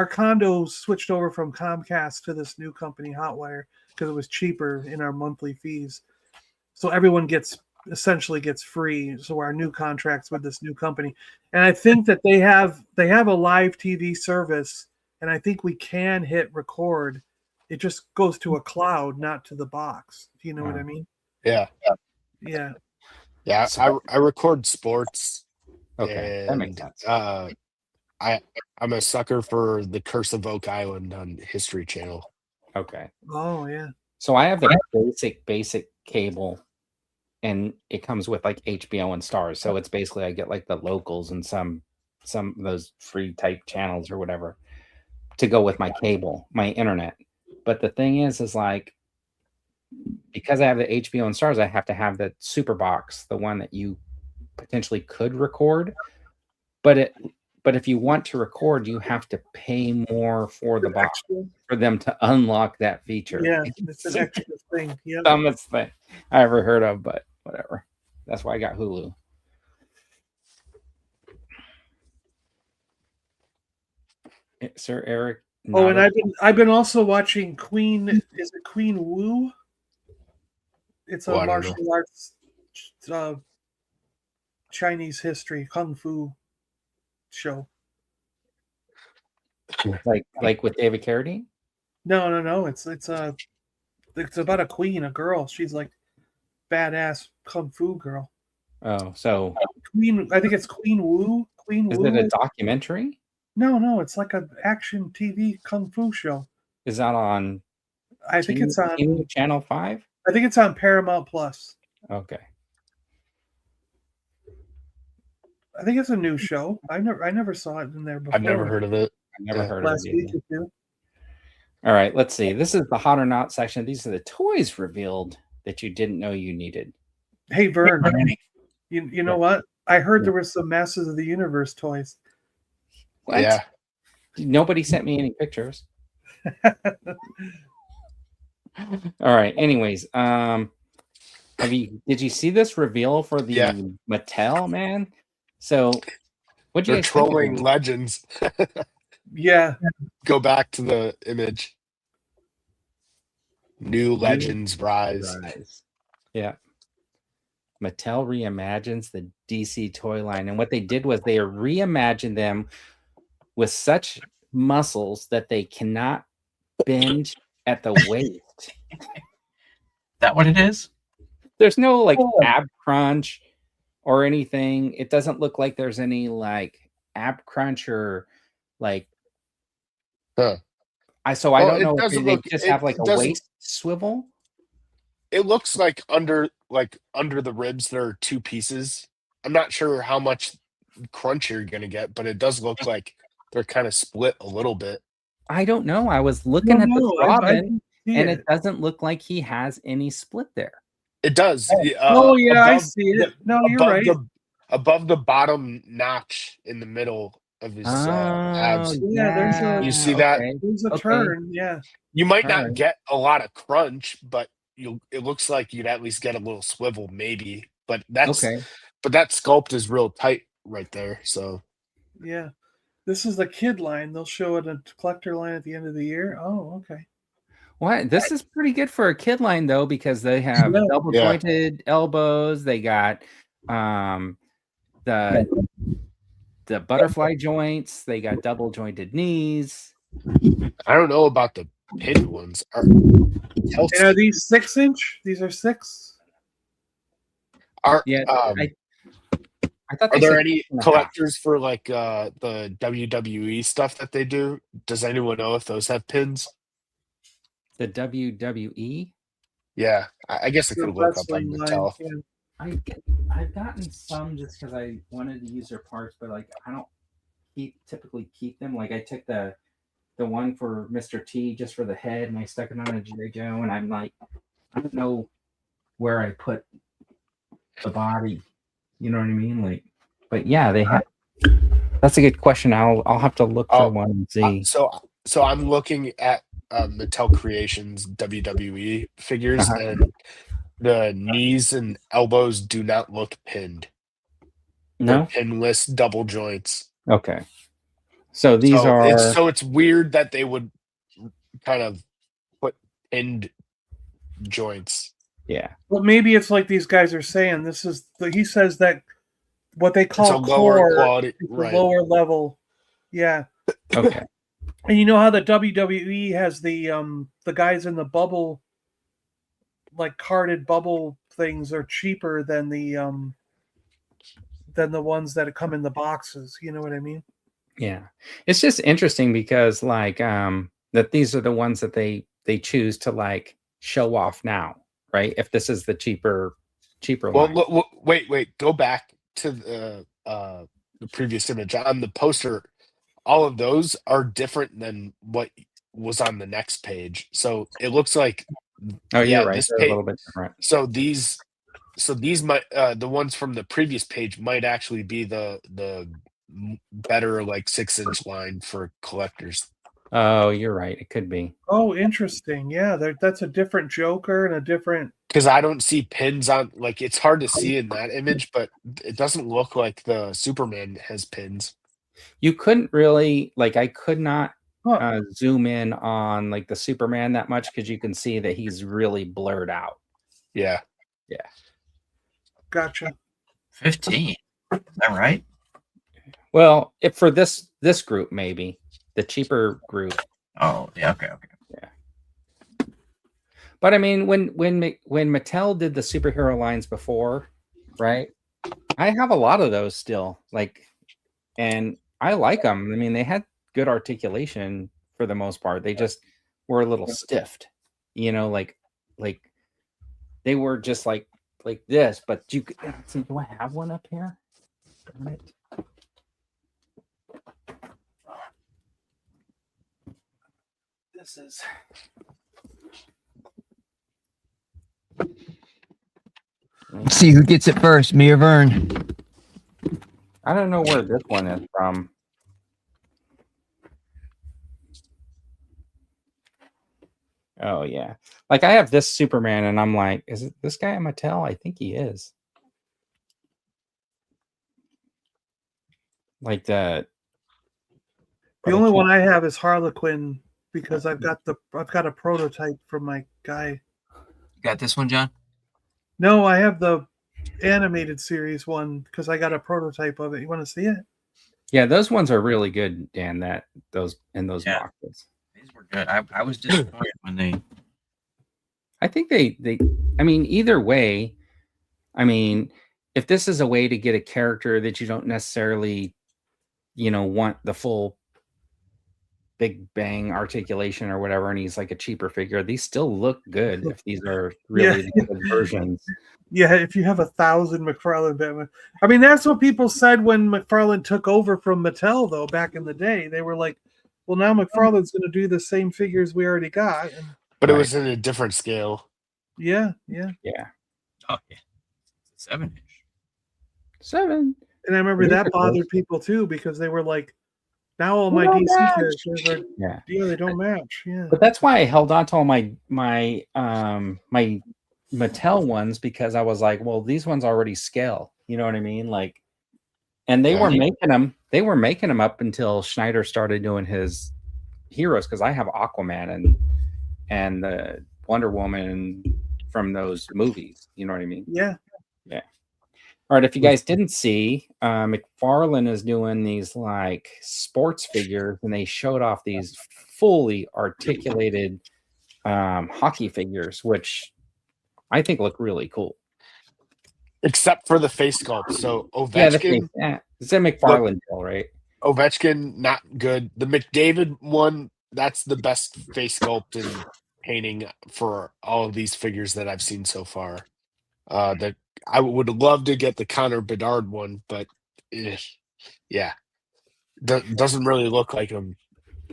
condo switched over from Comcast to this new company, Hotwire, because it was cheaper in our monthly fees. So everyone essentially gets free. So our new contracts with this new company, and I think that they have a live TV service, and I think we can hit record. It just goes to a cloud, not to the box. Do you know what I mean? Yeah. Yeah. Yeah. So- I record sports. Okay, that makes And, sense. I'm a sucker for the Curse of Oak Island on History Channel. Okay. Oh yeah. So I have the basic cable, and it comes with like HBO and Stars. So it's basically I get like the locals and some of those free type channels or whatever to go with my cable, my internet. But the thing is like because I have the HBO and Stars, I have to have the super box, the one that you potentially could record. But if you want to record, you have to pay more for the box for them to unlock that feature. Yeah, it's an extra thing. Yeah. Dumbest thing I ever heard of, but whatever. That's why I got Hulu. Sir Eric. Oh, and I've been also watching Queen. Is it Queen Wu? It's a martial arts, Chinese history, kung fu show. like with David Carradine? No. It's about a queen, a girl. She's like badass kung fu girl. Oh, so Queen. I think it's Queen Wu. Is it a documentary? No. It's like an action TV kung fu show. Is that on? I think it's on Channel 5. I think it's on Paramount Plus. Okay. I think it's a new show. I never saw it in there before. I've never heard of it. I never heard of Last it. week or two. All right, let's see. This is the hot or not section. These are the toys revealed that you didn't know you needed. Hey Vern, you know what? I heard there were some Masters of the Universe toys. What? Yeah. Nobody sent me any pictures. All right. Anyways, did you see this reveal for the Mattel, man? So what you They're guys think of trolling it? legends. Yeah. Go back to the image. New legends rise. Yeah. Mattel reimagines the DC toy line. And what they did was they reimagined them with such muscles that they cannot bend at the waist. That what it is? There's no like ab crunch or anything. It doesn't look like there's any like ab crunch or like. I don't know if they just have like a waist swivel. It looks like under the ribs there are two pieces. I'm not sure how much crunch you're gonna get, but it does look like they're kind of split a little bit. I don't know. I was looking at the Robin, and it doesn't look like he has any split there. It does. I see it. No, you're right. Above the bottom notch in the middle of his abs. Yeah, you see that? There's a turn. Yeah. You might not get a lot of crunch, but it looks like you'd at least get a little swivel, maybe. But that's but that sculpt is real tight right there. So yeah. This is the kid line. They'll show it a collector line at the end of the year. Oh, okay. What? This is pretty good for a kid line though, because they have double jointed elbows. They got the butterfly joints. They got double jointed knees. I don't know about the pinned ones. Are these 6-inch? These are 6. I thought are there any collectors for like the WWE stuff that they do? Does anyone know if those have pins? The WWE? Yeah, I guess I could look up on Mattel. I've gotten some just because I wanted to use their parts, but like I don't typically keep them. Like I took the one for Mr. T just for the head, and I stuck it on a GIJOE, and I'm like, I don't know where I put the body. You know what I mean? Like, but yeah, they have. That's a good question. I'll have to look for one and see. So I'm looking at Mattel Creations WWE figures, and the knees and elbows do not look pinned. No, they're pinless double joints. Okay. So these are. It's weird that they would kind of put pinned joints. Yeah. Well, maybe it's like these guys are saying. He says that what they call it's a lower quality, right. Lower level. Yeah. Okay. And you know how the WWE has the guys in the bubble, like carded bubble things, are cheaper than the ones that come in the boxes. You know what I mean? Yeah. It's just interesting because like that these are the ones that they choose to like show off now, right? If this is the cheaper line. Wait, go back to the previous image on the poster. All of those are different than what was on the next page. So it looks like you're right. They're a little bit different. So these might the ones from the previous page might actually be the better like 6-inch line for collectors. Oh, you're right. It could be. Oh, interesting. Yeah, that's a different Joker and a different. Because I don't see pins on. Like it's hard to see in that image, but it doesn't look like the Superman has pins. You couldn't really like. I could not zoom in on like the Superman that much because you can see that he's really blurred out. Yeah. Yeah. Gotcha. 15. Is that right? Well, if for this group, maybe the cheaper group. Oh, yeah. Okay. Yeah. But I mean, when Mattel did the superhero lines before, right? I have a lot of those still, like, and I like them. I mean, they had good articulation for the most part. They just were a little stiffed, you know, like they were just like this. But you could see, do I have one up here? Darn it. This is. Let's see who gets it first, me or Vern. I don't know where this one is from. Oh yeah, like I have this Superman, and I'm like, is it this guy at Mattel? I think he is. Like the only one I have is Harlequin because I've got a prototype from my guy. You got this one, John? No, I have the animated series one because I got a prototype of it. You want to see it? Yeah, those ones are really good, Dan. Those boxes. These were good. I was disappointed when they. I think they. I mean, either way. I mean, if this is a way to get a character that you don't necessarily, want the full Big Bang articulation or whatever, and he's like a cheaper figure, these still look good if these are really good versions. Yeah, if you have 1,000 Mcfarlane Batman. I mean, that's what people said when Mcfarlane took over from Mattel, though, back in the day. They were like, well, now Mcfarlane's going to do the same figures we already got. But it was in a different scale. Yeah. Oh, yeah. 7-inch. 7. And I remember that bothered people, too, because they were like, now all my DC characters are they don't match. Yeah. But that's why I held on to all my my Mattel ones, because I was like, well, these ones already scale. You know what I mean? Like, and they were making them. They were making them up until Schneider started doing his heroes, because I have Aquaman and the Wonder Woman from those movies. You know what I mean? Yeah. Yeah. All right, if you guys didn't see, Mcfarlane is doing these like sports figures, and they showed off these fully articulated hockey figures, which I think look really cool. Except for the face sculpt. So Ovechkin. It's a Mcfarlane deal, right? Ovechkin, not good. The McDavid one, that's the best face sculpt and painting for all of these figures that I've seen so far. That I would love to get the Connor Bedard one, but yeah, doesn't really look like him.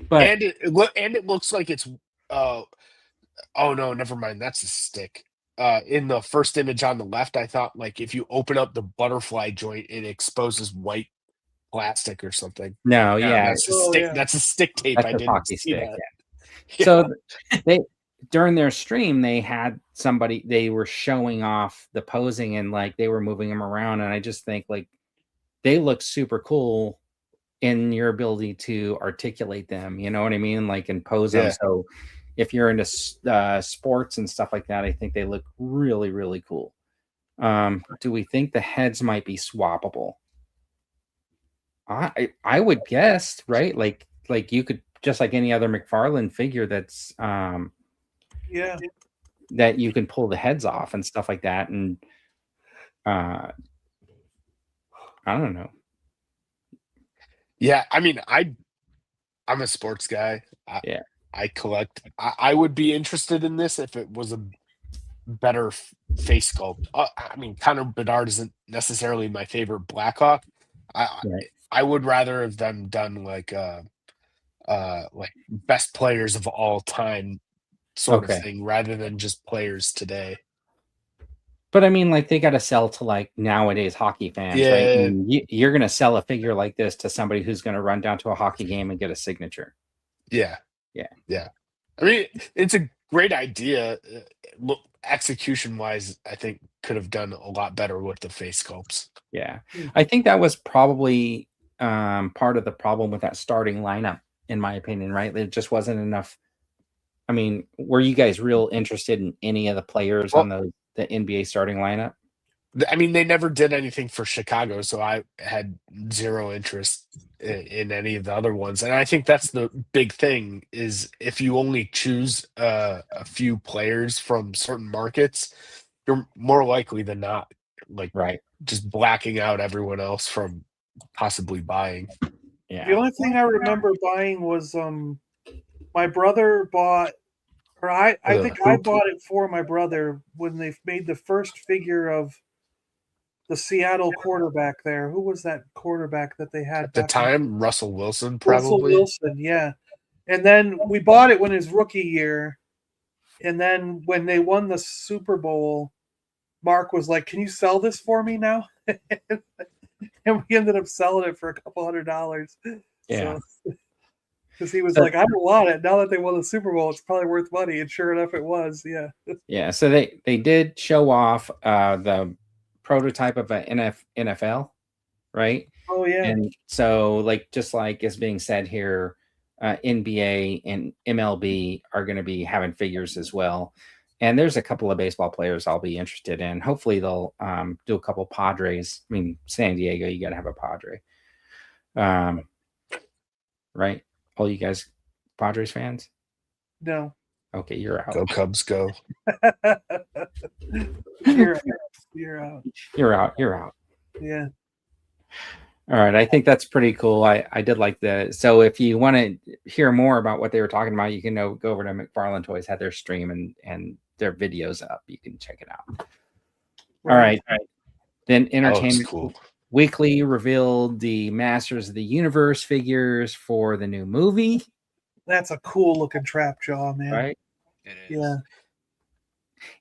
But And it looks like it's oh no, never mind. That's a stick. In the first image on the left, I thought like if you open up the butterfly joint, it exposes white plastic or something. no, yeah, That's a stick. That's a stick tape. that's I a didn't hockey see stick. that. Yeah. So they during their stream they had somebody, they were showing off the posing and like they were moving them around, and I just think like they look super cool in your ability to articulate them. You know what I mean? Like and pose them. Yeah. So if you're into sports and stuff like that, I think they look really really cool. Do we think the heads might be swappable? I would guess, right? Like you could just like any other Mcfarlane figure that's Yeah. that you can pull the heads off and stuff like that. And I don't know. Yeah, I mean, I'm a sports guy. Yeah. I collect. I would be interested in this if it was a better face sculpt. I mean, Connor Bedard isn't necessarily my favorite Blackhawk. Right. I would rather have them done like best players of all time sort Okay. of thing rather than just players today. But I mean, like they got to sell to like nowadays hockey fans, Yeah. right? And you're going to sell a figure like this to somebody who's going to run down to a hockey game and get a signature. Yeah. Yeah. Yeah. I mean, it's a great idea. Look, execution wise, I think could have done a lot better with the face sculpts. Yeah. I think that was probably part of the problem with that starting lineup, in my opinion, right? There just wasn't enough. I mean, were you guys real interested in any of the players on the NBA starting lineup? I mean, they never did anything for Chicago, so I had zero interest in any of the other ones. And I think that's the big thing is if you only choose a few players from certain markets, you're more likely than not like Right. just blacking out everyone else from possibly buying. Yeah. The only thing I remember buying was my brother bought, or I think I bought it for my brother when they made the first figure of the Seattle quarterback there. Who was that quarterback that they had At the time? Russell Wilson, probably. Russell Wilson, yeah. And then we bought it when his rookie year. And then when they won the Super Bowl, Mark was like, "Can you sell this for me now?" And we ended up selling it for a couple $100. Yeah. Because he was like, "I don't want it. Now that they won the Super Bowl, it's probably worth money." And sure enough, it was. Yeah. Yeah. So they did show off the prototype of an NFL, right? Oh yeah. And so like just like is being said here, NBA and MLB are going to be having figures as well. And there's a couple of baseball players I'll be interested in. Hopefully they'll do a couple Padres. I mean, San Diego, you got to have a Padre. Right? All you guys Padres fans? No. Okay, you're out. Go Cubs, go. You're out. You're out. You're out. Yeah. All right. I think that's pretty cool. I did like so if you want to hear more about what they were talking about, you can go over to Mcfarlane Toys, had their stream and their videos up. You can check it out. All right. Then Entertainment cool. Weekly revealed the Masters of the Universe figures for the new movie. That's a cool looking trap jaw, man. Right? It is. Yeah.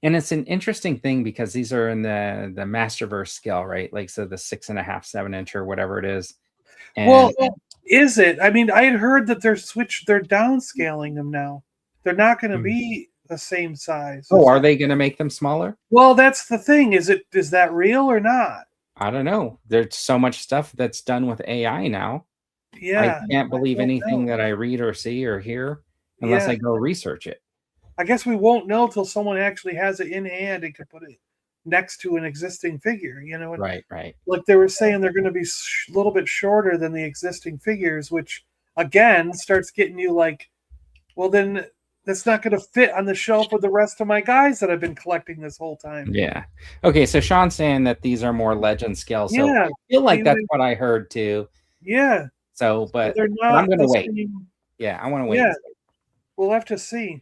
And it's an interesting thing because these are in the Masterverse scale, right? Like so the 6.5, 7 inch or whatever it is. And Well, is it? I mean, I had heard that they're downscaling them now. They're not going to be the same size. oh, are they going to make them smaller? Well, that's the thing. Is that real or not? I don't know. There's so much stuff that's done with AI now. Yeah. I can't believe don't anything know. that I read or see or hear unless Yeah. I go research it. I guess we won't know till someone actually has it in hand and can put it next to an existing figure. You know, Right. like they were saying, they're going to be a little bit shorter than the existing figures, which again starts getting you like, well, then that's not going to fit on the shelf with the rest of my guys that I've been collecting this whole time. Yeah. Okay. So Sean's saying that these are more legend scale. So Yeah. I feel like that's what I heard too. Yeah. So, but They're not. I'm going to the wait. same- Yeah. I want to wait. Yeah. We'll have to see.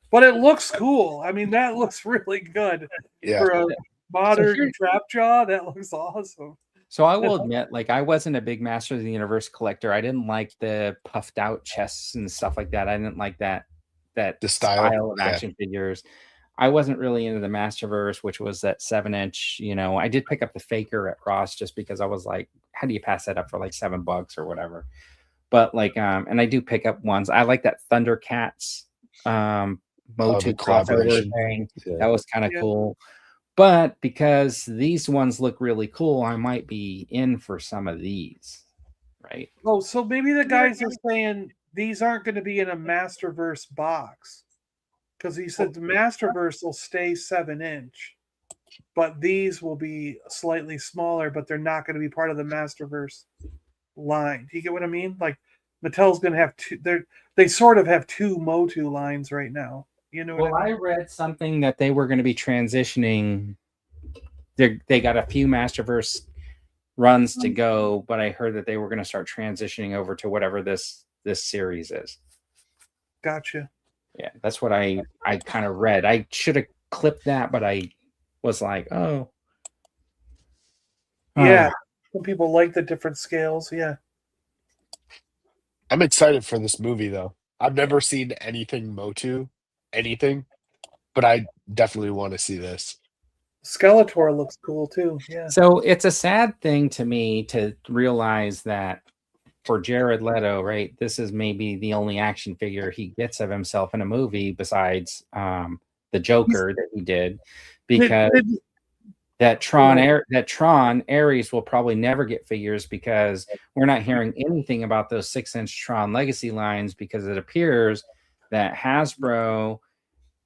But it looks cool. I mean, that looks really good Yeah. for a modern here- trap jaw. That looks awesome. So I will admit, like, I wasn't a big Masters of the Universe collector. I didn't like the puffed out chests and stuff like that. I didn't like that The style, style, of yeah. action figures. I wasn't really into the Masterverse, which was that 7-inch. You know, I did pick up the Faker at Ross just because I was like, how do you pass that up for like $7 or whatever? But like, and I do pick up ones. I like that Thundercats MOTU crossover collaboration. thing. Yeah. That was kind of Yeah. cool. But because these ones look really cool, I might be in for some of these, right? Oh, so maybe the guys are saying these aren't going to be in a Masterverse box, because he said the Masterverse will stay 7-inch, but these will be slightly smaller, but they're not going to be part of the Masterverse line. Do you get what I mean? Like Mattel's going to have two. They sort of have two MOTU lines right now. You know what Well, I I mean? read something that they were going to be transitioning. They got a few Masterverse runs to go, but I heard that they were going to start transitioning over to whatever this series is. Gotcha. Yeah, that's what I kind of read. I should have clipped that, but I was like, oh. Yeah. Some people like the different scales. Yeah. I'm excited for this movie though. I've never seen anything MOTU, anything, but I definitely want to see this. Skeletor looks cool too. Yeah. So it's a sad thing to me to realize that for Jared Leto, right, this is maybe the only action figure he gets of himself in a movie besides the Joker that he did, because that Tron Ares will probably never get figures because we're not hearing anything about those 6-inch Tron Legacy lines, because it appears that Hasbro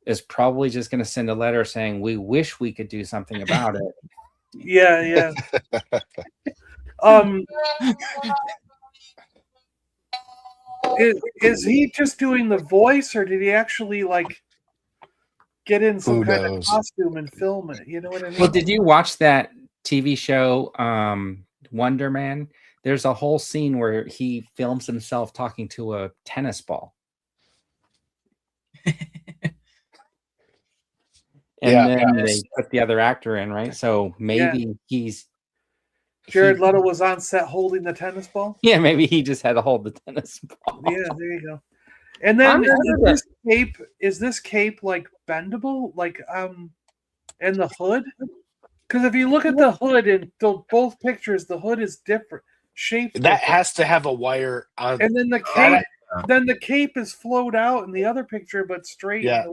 is probably just going to send a letter saying we wish we could do something about it. Yeah. Is he just doing the voice, or did he actually like get in some Who kind of knows? costume and film it? You know what I mean? Well, did you watch that TV show Wonder Man? There's a whole scene where he films himself talking to a tennis ball. And then they put the other actor in, right? So maybe Jared Leto was on set holding the tennis ball. Yeah, maybe he just had to hold the tennis ball. Yeah, there you go. And then is this cape like bendable? Like and the hood? Because if you look at the hood in both pictures, the hood is different shaped. That has to have a wire on. And then the cape is flowed out in the other picture, but straight. Yeah.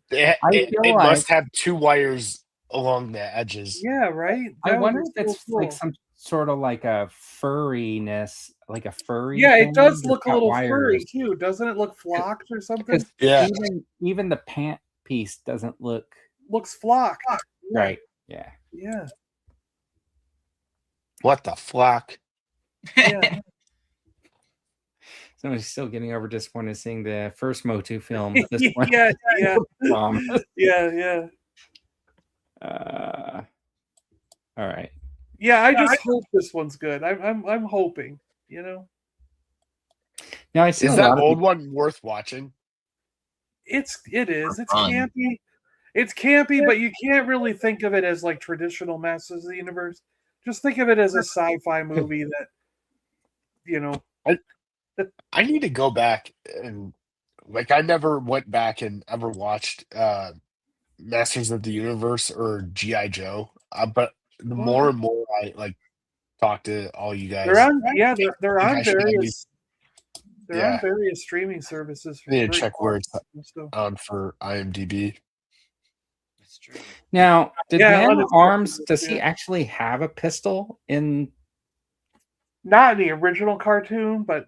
It must have two wires along the edges. Yeah, right. I wonder if it's like some sort of like a furriness, like a furry. Yeah, it does look a little furry too. Doesn't it look flocked or something? Yeah. Even the pant piece doesn't looks flocked. Right. Yeah. Yeah. What the flock? Yeah. Somebody's still getting over disappointed seeing the first MOTU film. At this point. Yeah. All right. Yeah, I just hope this one's good. I'm hoping, you know. Now I see is that old one worth watching? It is. It's campy. It's campy, but you can't really think of it as like traditional Masters of the Universe. Just think of it as a sci-fi movie that, you know. I need to go back and like I never went back and ever watched Masters of the Universe or GI Joe, but the more and more I like talk to all you guys, they're on various streaming services. I need to check where it's on for IMDb. That's true. Now, did Man Arms? Does he actually have a pistol in? Not in the original cartoon, but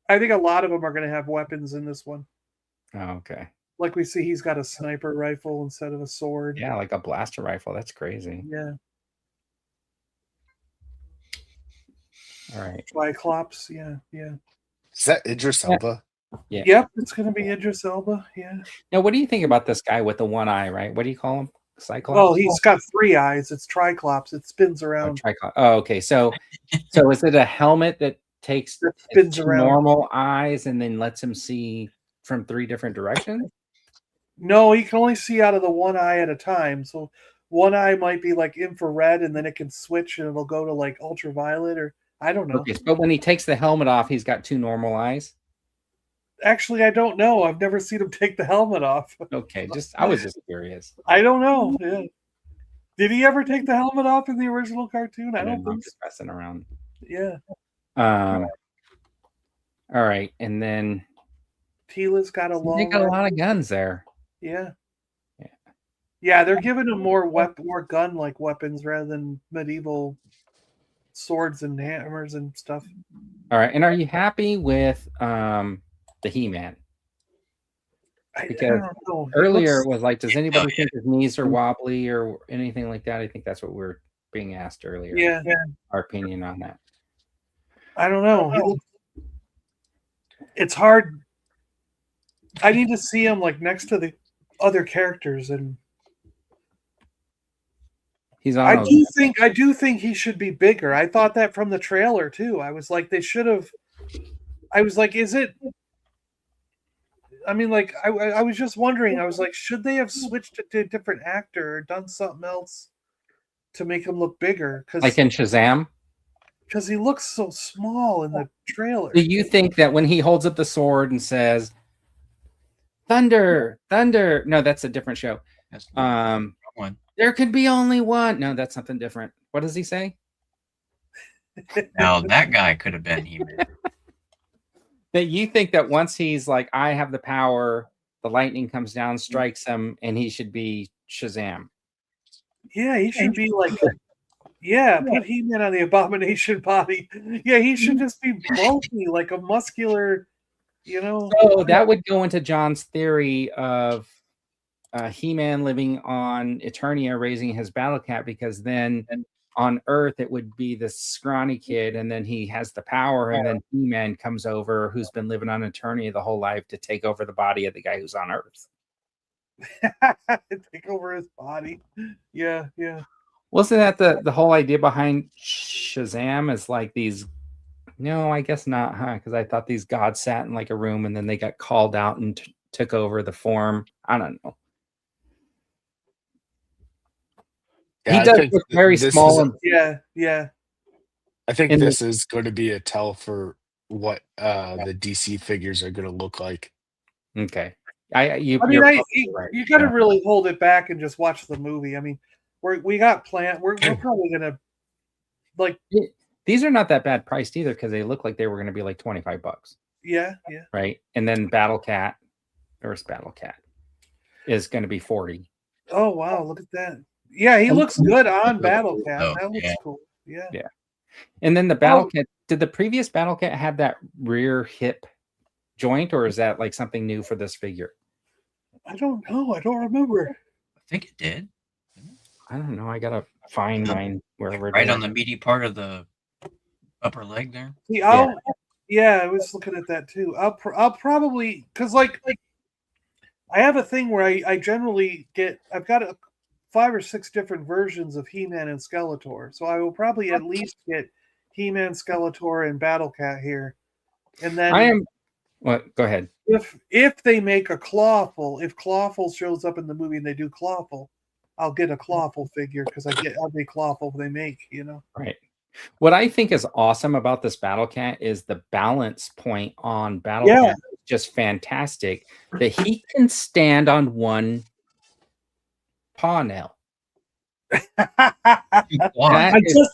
I think a lot of them are going to have weapons in this one. Oh, okay. Like we see, he's got a sniper rifle instead of a sword. Yeah, like a blaster rifle. That's crazy. Yeah. All right. Triclops. Yeah. Is that Idris Elba? Yeah. Yep, it's going to be Idris Elba. Yeah. Now, what do you think about this guy with the one eye? Right? What do you call him? Cyclops. Well, he's got 3 eyes. It's Triclops. It spins around. Oh, okay. So is it a helmet that takes spins around normal eyes and then lets him see from 3 different directions? No, he can only see out of the one eye at a time. So one eye might be like infrared, and then it can switch and it'll go to like ultraviolet, or I don't know. Okay, but when he takes the helmet off, he's got 2 normal eyes. Actually, I don't know. I've never seen him take the helmet off. Okay, I was just curious. I don't know. Yeah. Did he ever take the helmet off in the original cartoon? I don't I'm think so. just messing around. Yeah. All right, and then Tila's got a long. they got a lot of guns there. Yeah. Yeah. Yeah, they're giving him more gun-like weapons rather than medieval swords and hammers and stuff. All right, and are you happy with the He-Man? Because I don't know. earlier it was like, does anybody think his knees are wobbly or anything like that? I think that's what we were being asked earlier. Yeah. Our opinion on that. I don't know. It's hard. I need to see him like next to the other characters, and He's on. I do think he should be bigger. I thought that from the trailer too. I was like, they should have. I was like, is it? I mean, like, I was just wondering. I was like, should they have switched it to a different actor or done something else to make him look bigger? Like in Shazam? Because he looks so small in the trailer. Do you think that when he holds up the sword and says, "Thunder, thunder"? No, that's a different show. That's one. There could be only one. No, that's something different. What does he say? Now that guy could have been He-Man. That you think that once he's like, I have the power, the lightning comes down, strikes him, and he should be Shazam. Yeah, he should be like, put He-Man on the Abomination body. Yeah, he should just be bulky, like a muscular, So that would go into John's theory of He-Man living on Eternia, raising his battle cat, because then on Earth it would be this scrawny kid, and then he has the power, and then He-Man comes over, who's been living on Eternia the whole life, to take over the body of the guy who's on Earth. Take over his body. Yeah. Wasn't that the whole idea behind Shazam? Is like these? No, I guess not, huh? Because I thought these gods sat in like a room, and then they got called out and took over the form. I don't know. Yeah, He does look very small. Yeah. I think this is going to be a tell for what the DC figures are going to look like. Okay. You got to really hold it back and just watch the movie. I mean, we got planned. We're probably going to like. These are not that bad priced either, because they look like they were going to be like $25. Yeah. Right, and then Battle Cat is going to be $40. Oh wow! Look at that. Yeah, he looks good on Battle Cat. That looks cool. Yeah. And then the Battle Cat. Did the previous Battle Cat have that rear hip joint, or is that like something new for this figure? I don't know. I don't remember. I think it did. I don't know. I gotta find mine wherever. Right on the meaty part of the upper leg there. See, I was looking at that too. I'll probably, because like I have a thing where I generally I've got 5 or 6 different versions of He-Man and Skeletor, so I will probably at least get He-Man, Skeletor, and Battle Cat here, and then Go ahead. If they make a Clawful, if Clawful shows up in the movie and they do Clawful, I'll get a Clawful figure because I get every Clawful they make. Right. What I think is awesome about this Battle Cat is the balance point on Battle Cat is just fantastic. That he can stand on one paw nail. Just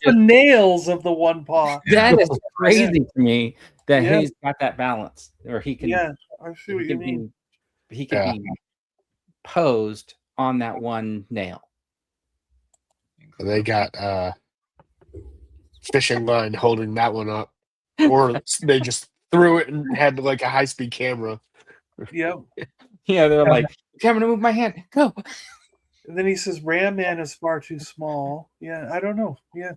the nails of the one paw. That is crazy to me that he's got that balance, or he can. Yeah, I see what you mean. He can be posed on that one nail. They got fishing line holding that one up, or they just threw it and had like a high-speed camera. Yep. Yeah, they're like, I'm gonna move my hand. Go. And then he says, Ram Man is far too small. Yeah, I don't know. Yeah.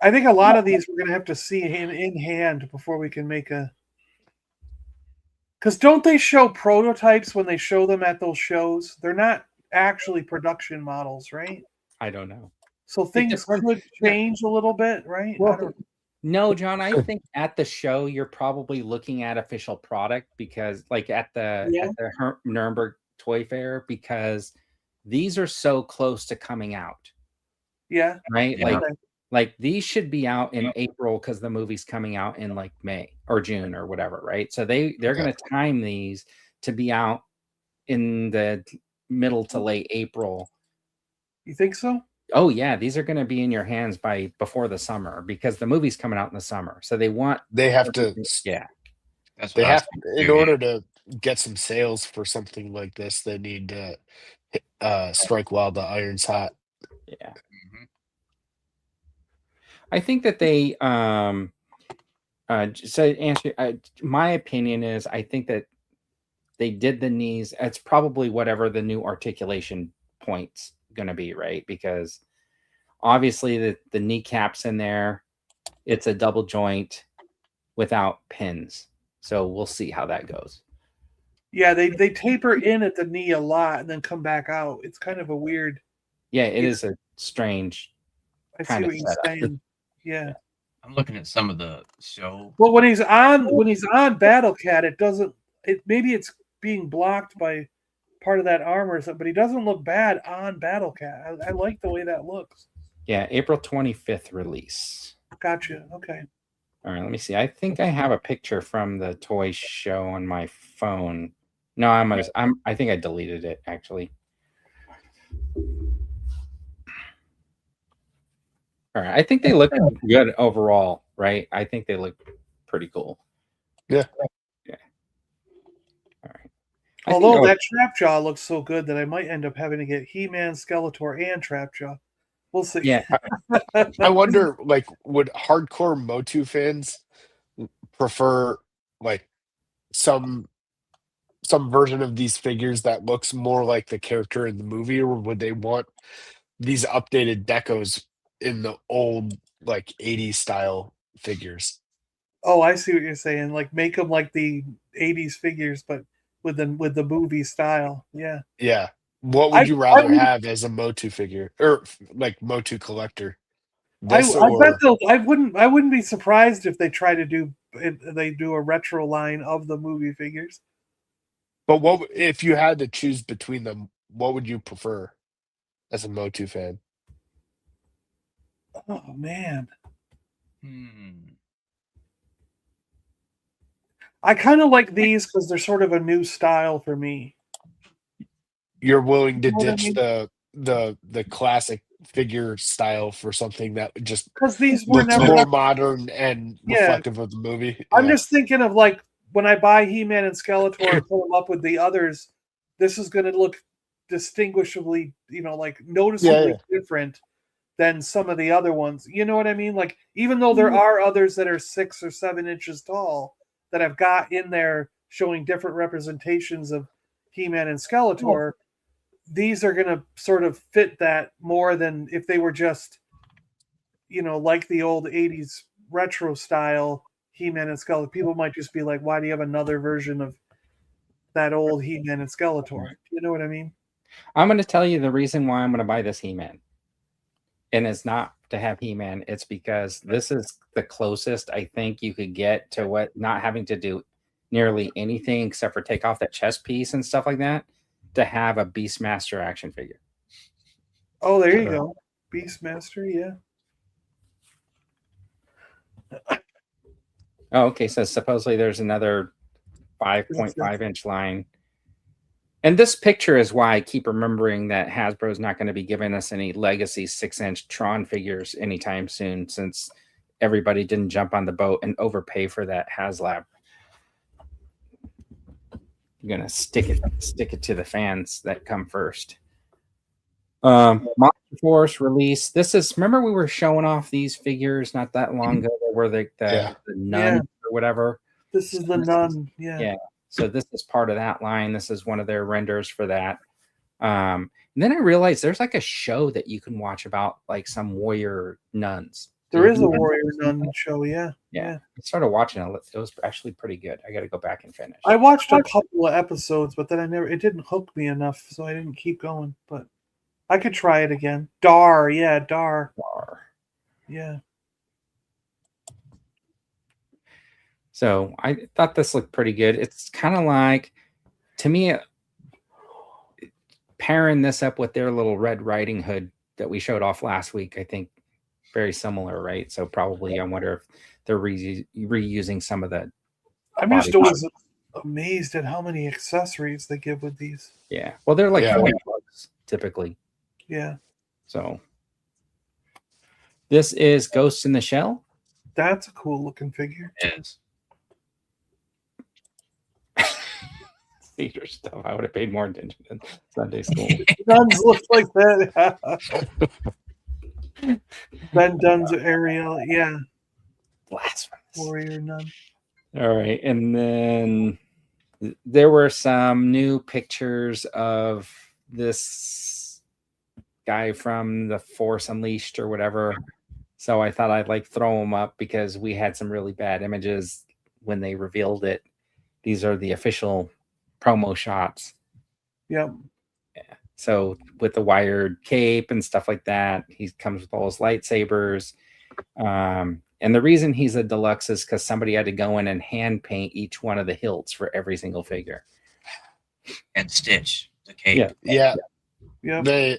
I think a lot of these we're going to have to see in hand before we can make a... Because don't they show prototypes when they show them at those shows? They're not actually production models, right? I don't know. So things could change a little bit, right? Well, no, John, I think at the show you're probably looking at official product, because like at the Nuremberg Toy Fair, because these are so close to coming out, Yeah. right? Yeah. Like these should be out in April because the movie's coming out in like May or June or whatever, right? So they're going to time these to be out in the middle to late April. You think so? Oh yeah, these are going to be in your hands by before the summer because the movie's coming out in the summer. So they have to yeah. That's they what I was have thinking in too, order to get some sales for something like this, they need to strike while the iron's hot. Yeah. Mhm. I think that they so answer my opinion is I think that they did the knees. It's probably whatever the new articulation point's going to be, right? Because obviously the kneecaps in there, it's a double joint without pins. So we'll see how that goes. Yeah, they taper in at the knee a lot and then come back out. It's kind of a weird. Yeah, it is a strange I see kind of what you're setup. saying. Yeah. I'm looking at some of the show. Well, when he's on Battle Cat, it doesn't. Maybe it's being blocked by part of that armor or something, but he doesn't look bad on Battle Cat. I like the way that looks. Yeah, April 25th release. Gotcha. Okay. All right, let me see. I think I have a picture from the toy show on my phone. No, I think I deleted it actually. All right, I think they look good overall, right? I think they look pretty cool. Yeah. Yeah. All right. Although that Trapjaw looks so good that I might end up having to get He-Man, Skeletor, and Trapjaw. We'll see. Yeah. I wonder, like, would hardcore MOTU fans prefer like some version of these figures that looks more like the character in the movie, or would they want these updated decos in the old like 80s style figures? Oh, I see what you're saying. Like make them like the '80s figures, but with the movie style. Yeah. Yeah. What would you rather have as a MOTU figure or like MOTU collector? I This bet I wouldn't be surprised if they try to do a retro line of the movie figures. but what if you had to choose between them? What would you prefer as a MOTU fan? Oh man. I kind of like these because they're sort of a new style for me. You're willing to You know what I ditch mean? the classic figure style for something that just Because these were looks never more modern and Yeah. reflective of the movie. I'm Yeah. just thinking of like when I buy He-Man and Skeletor and pull them up with the others, this is going to look distinguishably, like noticeably different than some of the other ones. You know what I mean? Like even though there are others that are 6 or 7 inches tall that I've got in there showing different representations of He-Man and Skeletor, these are going to sort of fit that more than if they were just, like the old 80s retro style He-Man and Skeletor. People might just be like, why do you have another version of that old He-Man and Skeletor? You know what I mean? I'm going to tell you the reason why I'm going to buy this He-Man. And it's not to have He-Man. It's because this is the closest I think you could get to what not having to do nearly anything except for take off that chest piece and stuff like that to have a Beastmaster action figure. Oh, there you go. Beastmaster, yeah. Oh, okay. So supposedly there's another 5.5 inch line. And this picture is why I keep remembering that Hasbro's not going to be giving us any legacy 6-inch Tron figures anytime soon, since everybody didn't jump on the boat and overpay for that HasLab. You're going to stick it to the fans that come first. Monster Force release. Remember we were showing off these figures not that long ago where the nun or whatever. This is the nun. Yeah. So this is part of that line. This is one of their renders for that. And then I realized there's like a show that you can watch about like some warrior nuns. There is a warrior nun show, yeah. I started watching it. It was actually pretty good. I got to go back and finish. I watched a couple of episodes, but then it didn't hook me enough, so I didn't keep going. But I could try it again. Dar. Yeah. So I thought this looked pretty good. It's kind of like, to me, pairing this up with their little Red Riding Hood that we showed off last week, I think very similar, right? So probably I wonder if they're reusing some of the. I'm just always amazed at how many accessories they give with these. Yeah. Well, they're like Yeah. $40 typically. Yeah. So this is Ghost in the Shell. That's a cool looking figure. It is. Theater stuff. I would have paid more attention in Sunday school. Nuns look like that. Ben Dunn's Ariel, yeah. Blasphemous. Warrior nun. All right. And then there were some new pictures of this guy from the Force Unleashed or whatever. So I thought I'd like throw them up because we had some really bad images when they revealed it. These are the official promo shots. Yep. Yeah. So with the wired cape and stuff like that, he comes with all his lightsabers. And the reason he's a deluxe is because somebody had to go in and hand paint each one of the hilts for every single figure. And Stitch, the cape. Yeah. Yep. They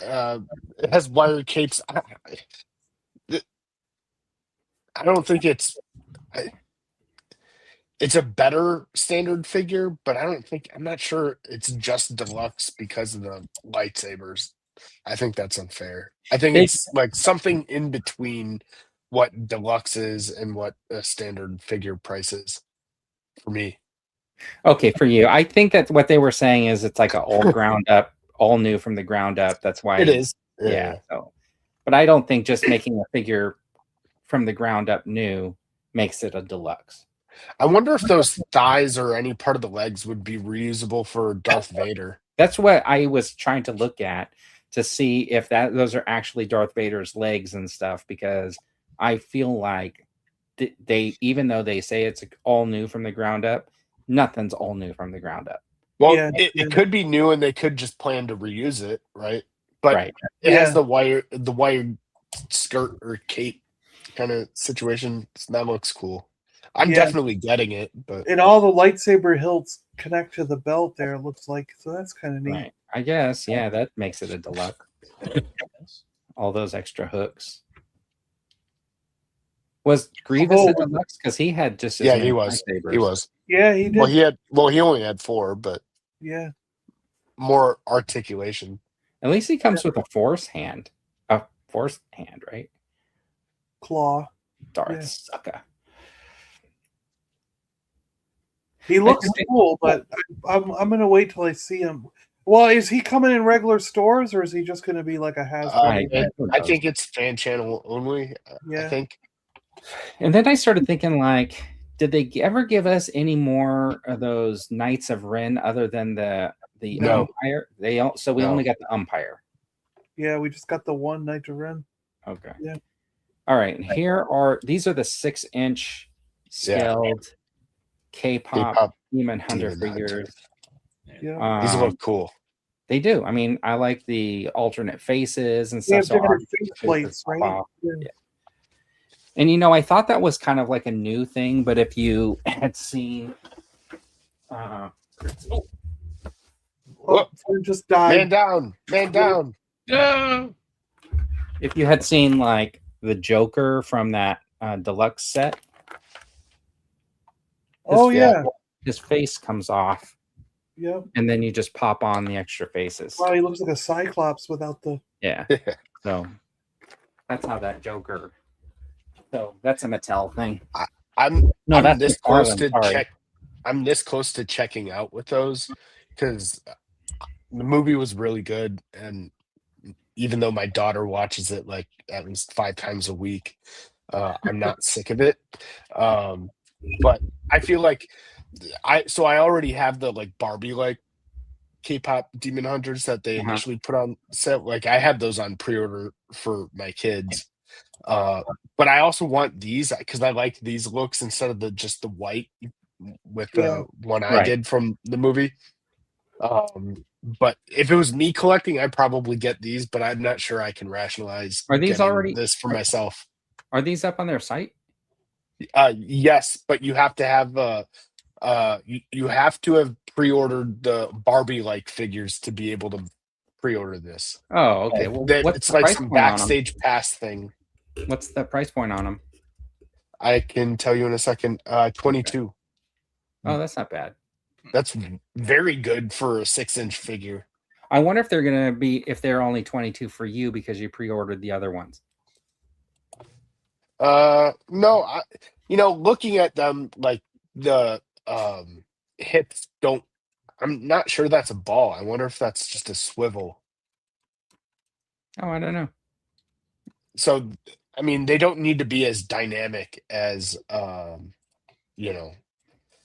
it has wired capes. I don't think it's a better standard figure, but I'm not sure it's just deluxe because of the lightsabers. I think that's unfair. I think it's like something in between what deluxe is and what a standard figure price is for me. Okay, for you. I think that what they were saying is it's like an all ground up, all new from the ground up. That's why It is. Yeah. So, but I don't think just making a figure from the ground up new makes it a deluxe. I wonder if those thighs or any part of the legs would be reusable for Darth Vader. That's what I was trying to look at to see if those are actually Darth Vader's legs and stuff, because I feel like they, even though they say it's all new from the ground up, nothing's all new from the ground up. Well, Yeah. it could be new and they could just plan to reuse it, right? But Right. it has Yeah. the wired skirt or cape kind of situation. That looks cool. I'm Yeah. definitely getting it, but And all the lightsaber hilts connect to the belt there, it looks like. So that's kind of neat. Right. I guess, yeah, that makes it a deluxe. All those extra hooks. Was Grievous a deluxe? Because he had just as yeah, many he was. lightsabers. He was. Yeah, he did. He only had 4, but Yeah. more articulation. At least he comes with a force hand. A force hand, right? Claw. Darth Yeah. sucker. He looks cool, but I'm gonna wait till I see him. Well, is he coming in regular stores or is he just gonna be like a Hasbro? I think it's fan channel only. Yeah. I think. And then I started thinking, like, did they ever give us any more of those Knights of Ren other than the No. umpire? We only got the umpire. Yeah, we just got the one Knight of Ren. Okay. Yeah. All right. And these are the 6-inch scaled K-pop Demon Hunter figures. Yeah. These look cool. They do. I mean, I like the alternate faces and They have stuff. different face plates, right? Yeah. And I thought that was kind of like a new thing, but if you had seen Oh, someone just died. Man down. if you had seen like the Joker from that deluxe set, his face comes off. Yep. And then you just pop on the extra faces. Wow, he looks like a Cyclops without the. Yeah. So that's how that Joker. So that's a Mattel thing. I'm that's this McFarlane, close to sorry. I'm this close to checking out with those because the movie was really good, and even though my daughter watches it like at least 5 times a week, I'm not sick of it. But I feel like I already have the like Barbie like K-pop Demon Hunters that they initially put on set. Like I have those on pre-order for my kids. But I also want these because I like these looks instead of just the white with the one I did from the movie. But if it was me collecting, I'd probably get these, but I'm not sure I can rationalize. Are these already this for myself? Are these up on their site? Yes, but you have to have you have to have pre-ordered the Barbie like figures to be able to pre-order this. Oh, okay. Well, what's It's the like price some point on them? backstage pass thing. What's the price point on them? I can tell you in a second. 22. Oh, that's not bad. That's very good for a 6-inch figure. I wonder if they're gonna be if they're only 22 for you because you pre-ordered the other ones. No, looking at them, like the hips don't. I'm not sure that's a ball. I wonder if that's just a swivel. Oh, I don't know. So, I mean, they don't need to be as dynamic as a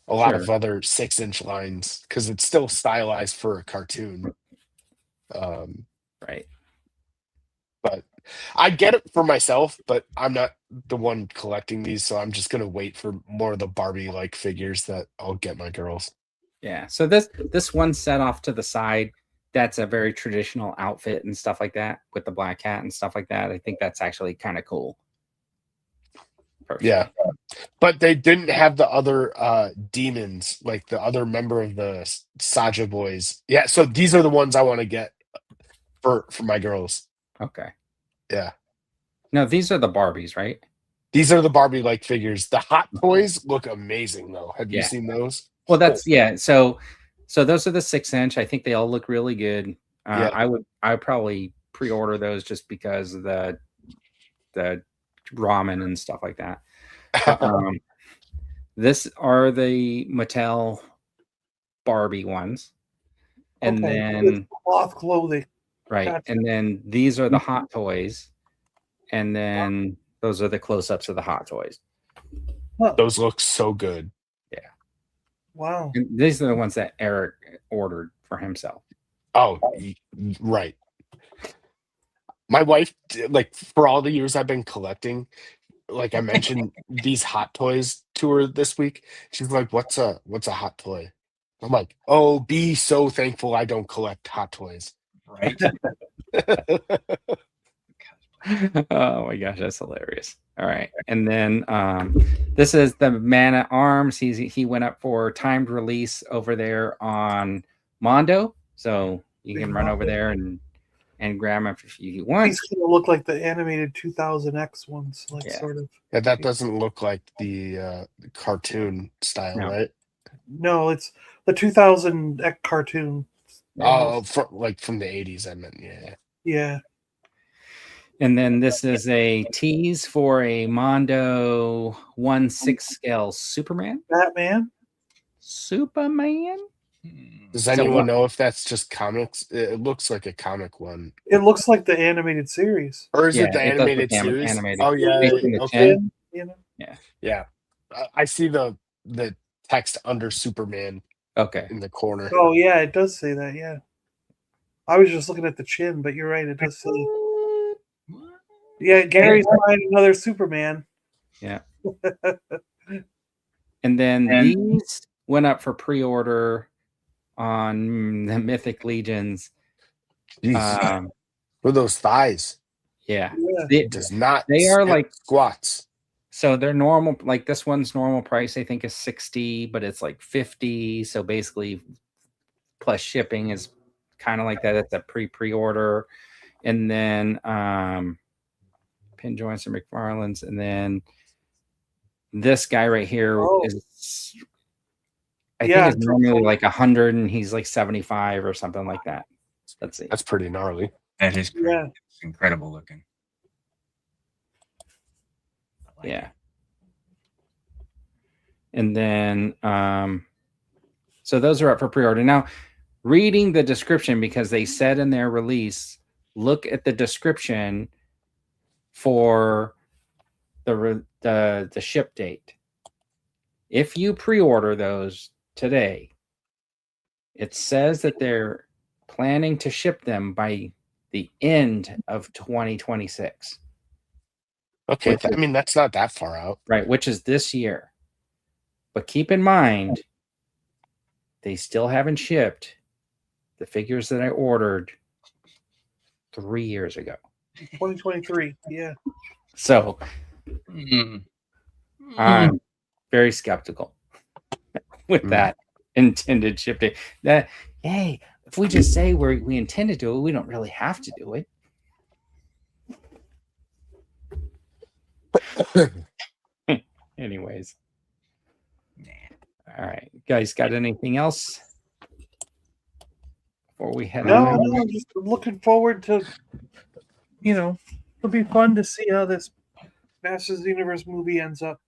lot of Sure. other 6-inch lines because it's still stylized for a cartoon. Right. But I get it for myself, but I'm not the one collecting these, so I'm just gonna wait for more of the Barbie-like figures that I'll get my girls. Yeah. So this one set off to the side, that's a very traditional outfit and stuff like that with the black hat and stuff like that. I think that's actually kind of cool. Personally. Yeah. But they didn't have the other demons, like the other member of the Saja boys. Yeah, so these are the ones I want to get for my girls. Okay. Yeah. No, these are the Barbies, right? These are the Barbie-like figures. The hot toys look amazing, though. Have you Yeah. seen those? Well, that's yeah. So those are the 6-inch. I think they all look really good. Yeah. I would probably pre-order those just because of the ramen and stuff like that. But, this are the Mattel Barbie ones, and Okay, then it's cloth clothing. right, Gotcha. and then these are the Hot Toys, and then those are the close-ups of the Hot Toys. Those look so good. Wow. And these are the ones that Eric ordered for himself. Oh, right. My wife, like, for all the years I've been collecting, like I mentioned, these hot toys to her this week. She's like, "What's a hot toy?" I'm like, "Oh, be so thankful I don't collect hot toys." Right? Oh my gosh, that's hilarious. All right, and then this is the Man at Arms. He went up for timed release over there on Mondo, so you can run over there and grab him if you want. These kind of look like the animated 2000X ones, like Yeah. sort of. Yeah, that doesn't look like the cartoon style, No. right? No, it's the 2000X cartoon. Oh, from the 80s, I meant, yeah. Yeah. And then this is a tease for a Mondo 1/6 scale Superman. Batman. Does So anyone what- know if that's just comics? It looks like a comic one. It looks like the animated series. Or is Yeah, it the it does look animated series? animated. Oh, yeah. Based on the Okay. chin. You know? Yeah. I see the text under Superman Okay. in the corner. Oh yeah, it does say that. Yeah. I was just looking at the chin, but you're right. It does say. Yeah, Gary's buying another Superman. Yeah. And then these went up for pre-order on the Mythic Legions. Jeez. What are those thighs? Yeah. Yeah. It does not. They are skip like squats. So they're normal, like this one's normal price, I think, is 60, but it's like 50. So basically, plus shipping is kind of like that. It's a pre-order. And then pin joints and Mcfarlane's. And then this guy right here is, I think it's normally like 100 and he's like 75 or something like that. Let's see. That's pretty gnarly. That is great. Yeah. It's incredible looking. I like Yeah. And then so those are up for pre-order. Now, reading the description, because they said in their release, look at the description for the ship date. If you pre-order those today, it says that they're planning to ship them by the end of 2026. Okay, I mean, that's not that far out. Right, which is this year. But keep in mind, they still haven't shipped the figures that I ordered 3 years ago. 2023. Yeah. So Mm. I'm very skeptical with that intended ship date. That, hey, if we just say we intend to do it, we don't really have to do it. Anyways. All right. Guys, got anything else before we head No, on? I'm just looking forward to, it'll be fun to see how this Masters of the Universe movie ends up.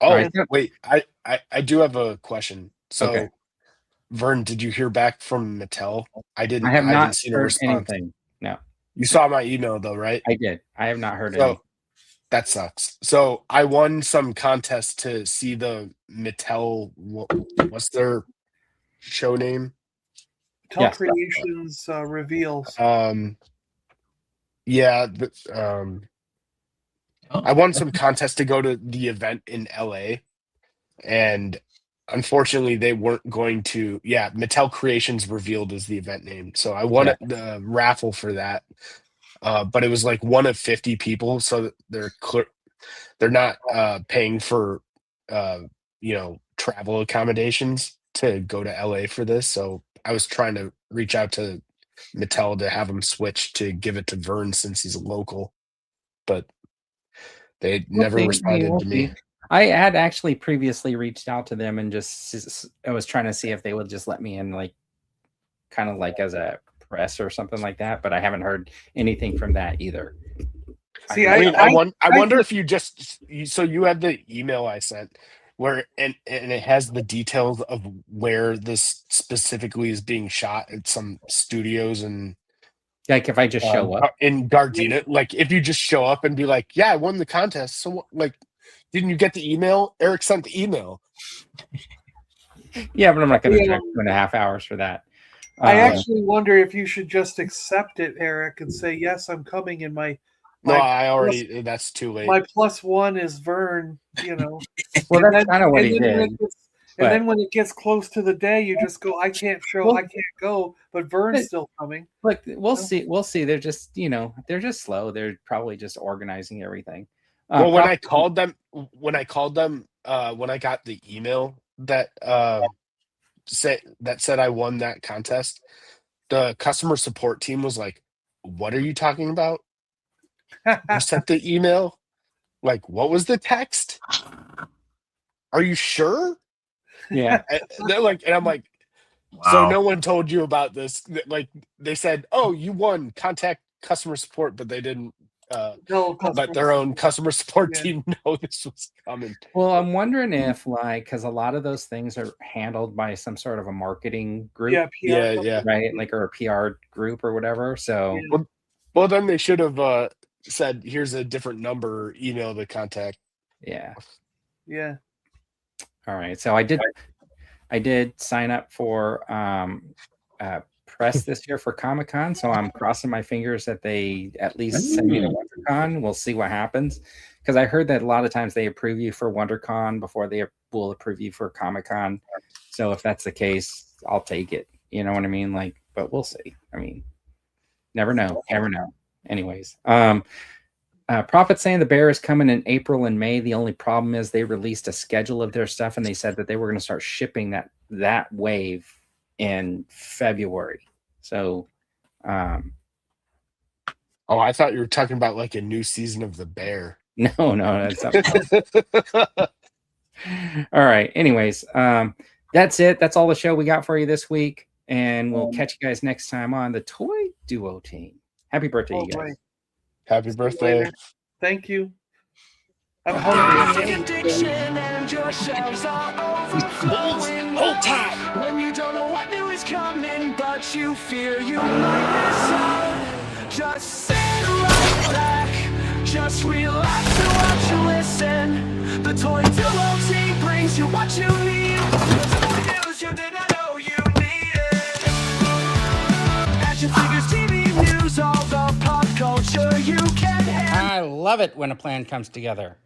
Oh, Right. wait. I do have a question. So, Okay. Vern, did you hear back from Mattel? I I have not didn't see a heard response. anything. No, You saw my email though, right? I did. I have not heard So any. that sucks. So I won some contest to see the Mattel. What's their show name? Mattel Yes. Creations reveals. Yeah. I won some contest to go to the event in LA, and unfortunately they weren't going to. Yeah, Mattel Creations revealed as the event name, so I won the raffle for that. But it was like one of 50 people, so they're not paying for travel accommodations to go to LA for this. So I was trying to reach out to Mattel to have him switch to give it to Vern since he's a local, but they never responded to me. I had actually previously reached out to them and I was trying to see if they would just let me in, like, kind of like as a press or something like that, but I haven't heard anything from that either. See, I wonder if you had the email I sent where and it has the details of where this specifically is being shot at some studios, and like if I just show up in Gardena, like if you just show up and be like, yeah, I won the contest. So like, didn't you get the email? Eric sent the email. Yeah, but I'm not going to drive 2.5 hours for that. I actually wonder if you should just accept it, Eric, and say, yes, I'm coming in that's too late. My +1 is Vern, Well, that's kind of what he did. And then when it gets close to the day, you just go, I can't go, but Vern's still coming. Look, we'll see. We'll see. They're just, they're just slow. They're probably just organizing everything. Well, when I called them, when I got the email that said I won that contest, the customer support team was like, "What are you talking about? You sent the email? Like, what was the text? Are you sure?" Yeah. They're like, and I'm like, Wow. So no one told you about this? Like, they said, "Oh, you won. Contact customer support," but they didn't. Let their own customer support team know this was coming. Well, I'm wondering if, because a lot of those things are handled by some sort of a marketing group. Yeah. Right, like, or a PR group or whatever. So, well, then they should have said, "Here's a different number. Email the contact." Yeah. All right. So I did sign up for press this year for Comic-Con, so I'm crossing my fingers that they at least send me to WonderCon. We'll see what happens, because I heard that a lot of times they approve you for WonderCon before they will approve you for Comic-Con. So if that's the case, I'll take it. You know what I mean? Like, but we'll see. I mean, never know. Anyways, Prophet saying the Bear is coming in April and May. The only problem is they released a schedule of their stuff, and they said that they were going to start shipping that wave in February. So, I thought you were talking about like a new season of The Bear. No, that's something else. All right. Anyways, that's it. That's all the show we got for you this week, and we'll catch you guys next time on the Toy Duo Team. Happy birthday, you guys! Happy birthday! Thank you. I'm hungry. Addiction and your shelves are overflowing. Hold tight. When you don't know what new is coming, but you fear you might miss out. Just sit right back, just relax and watch and listen. The Toy Duo Team brings you what you need. The news you didn't know you needed. Action figures, TV news, all the pop culture you can handle. I love it when a plan comes together.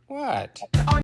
What?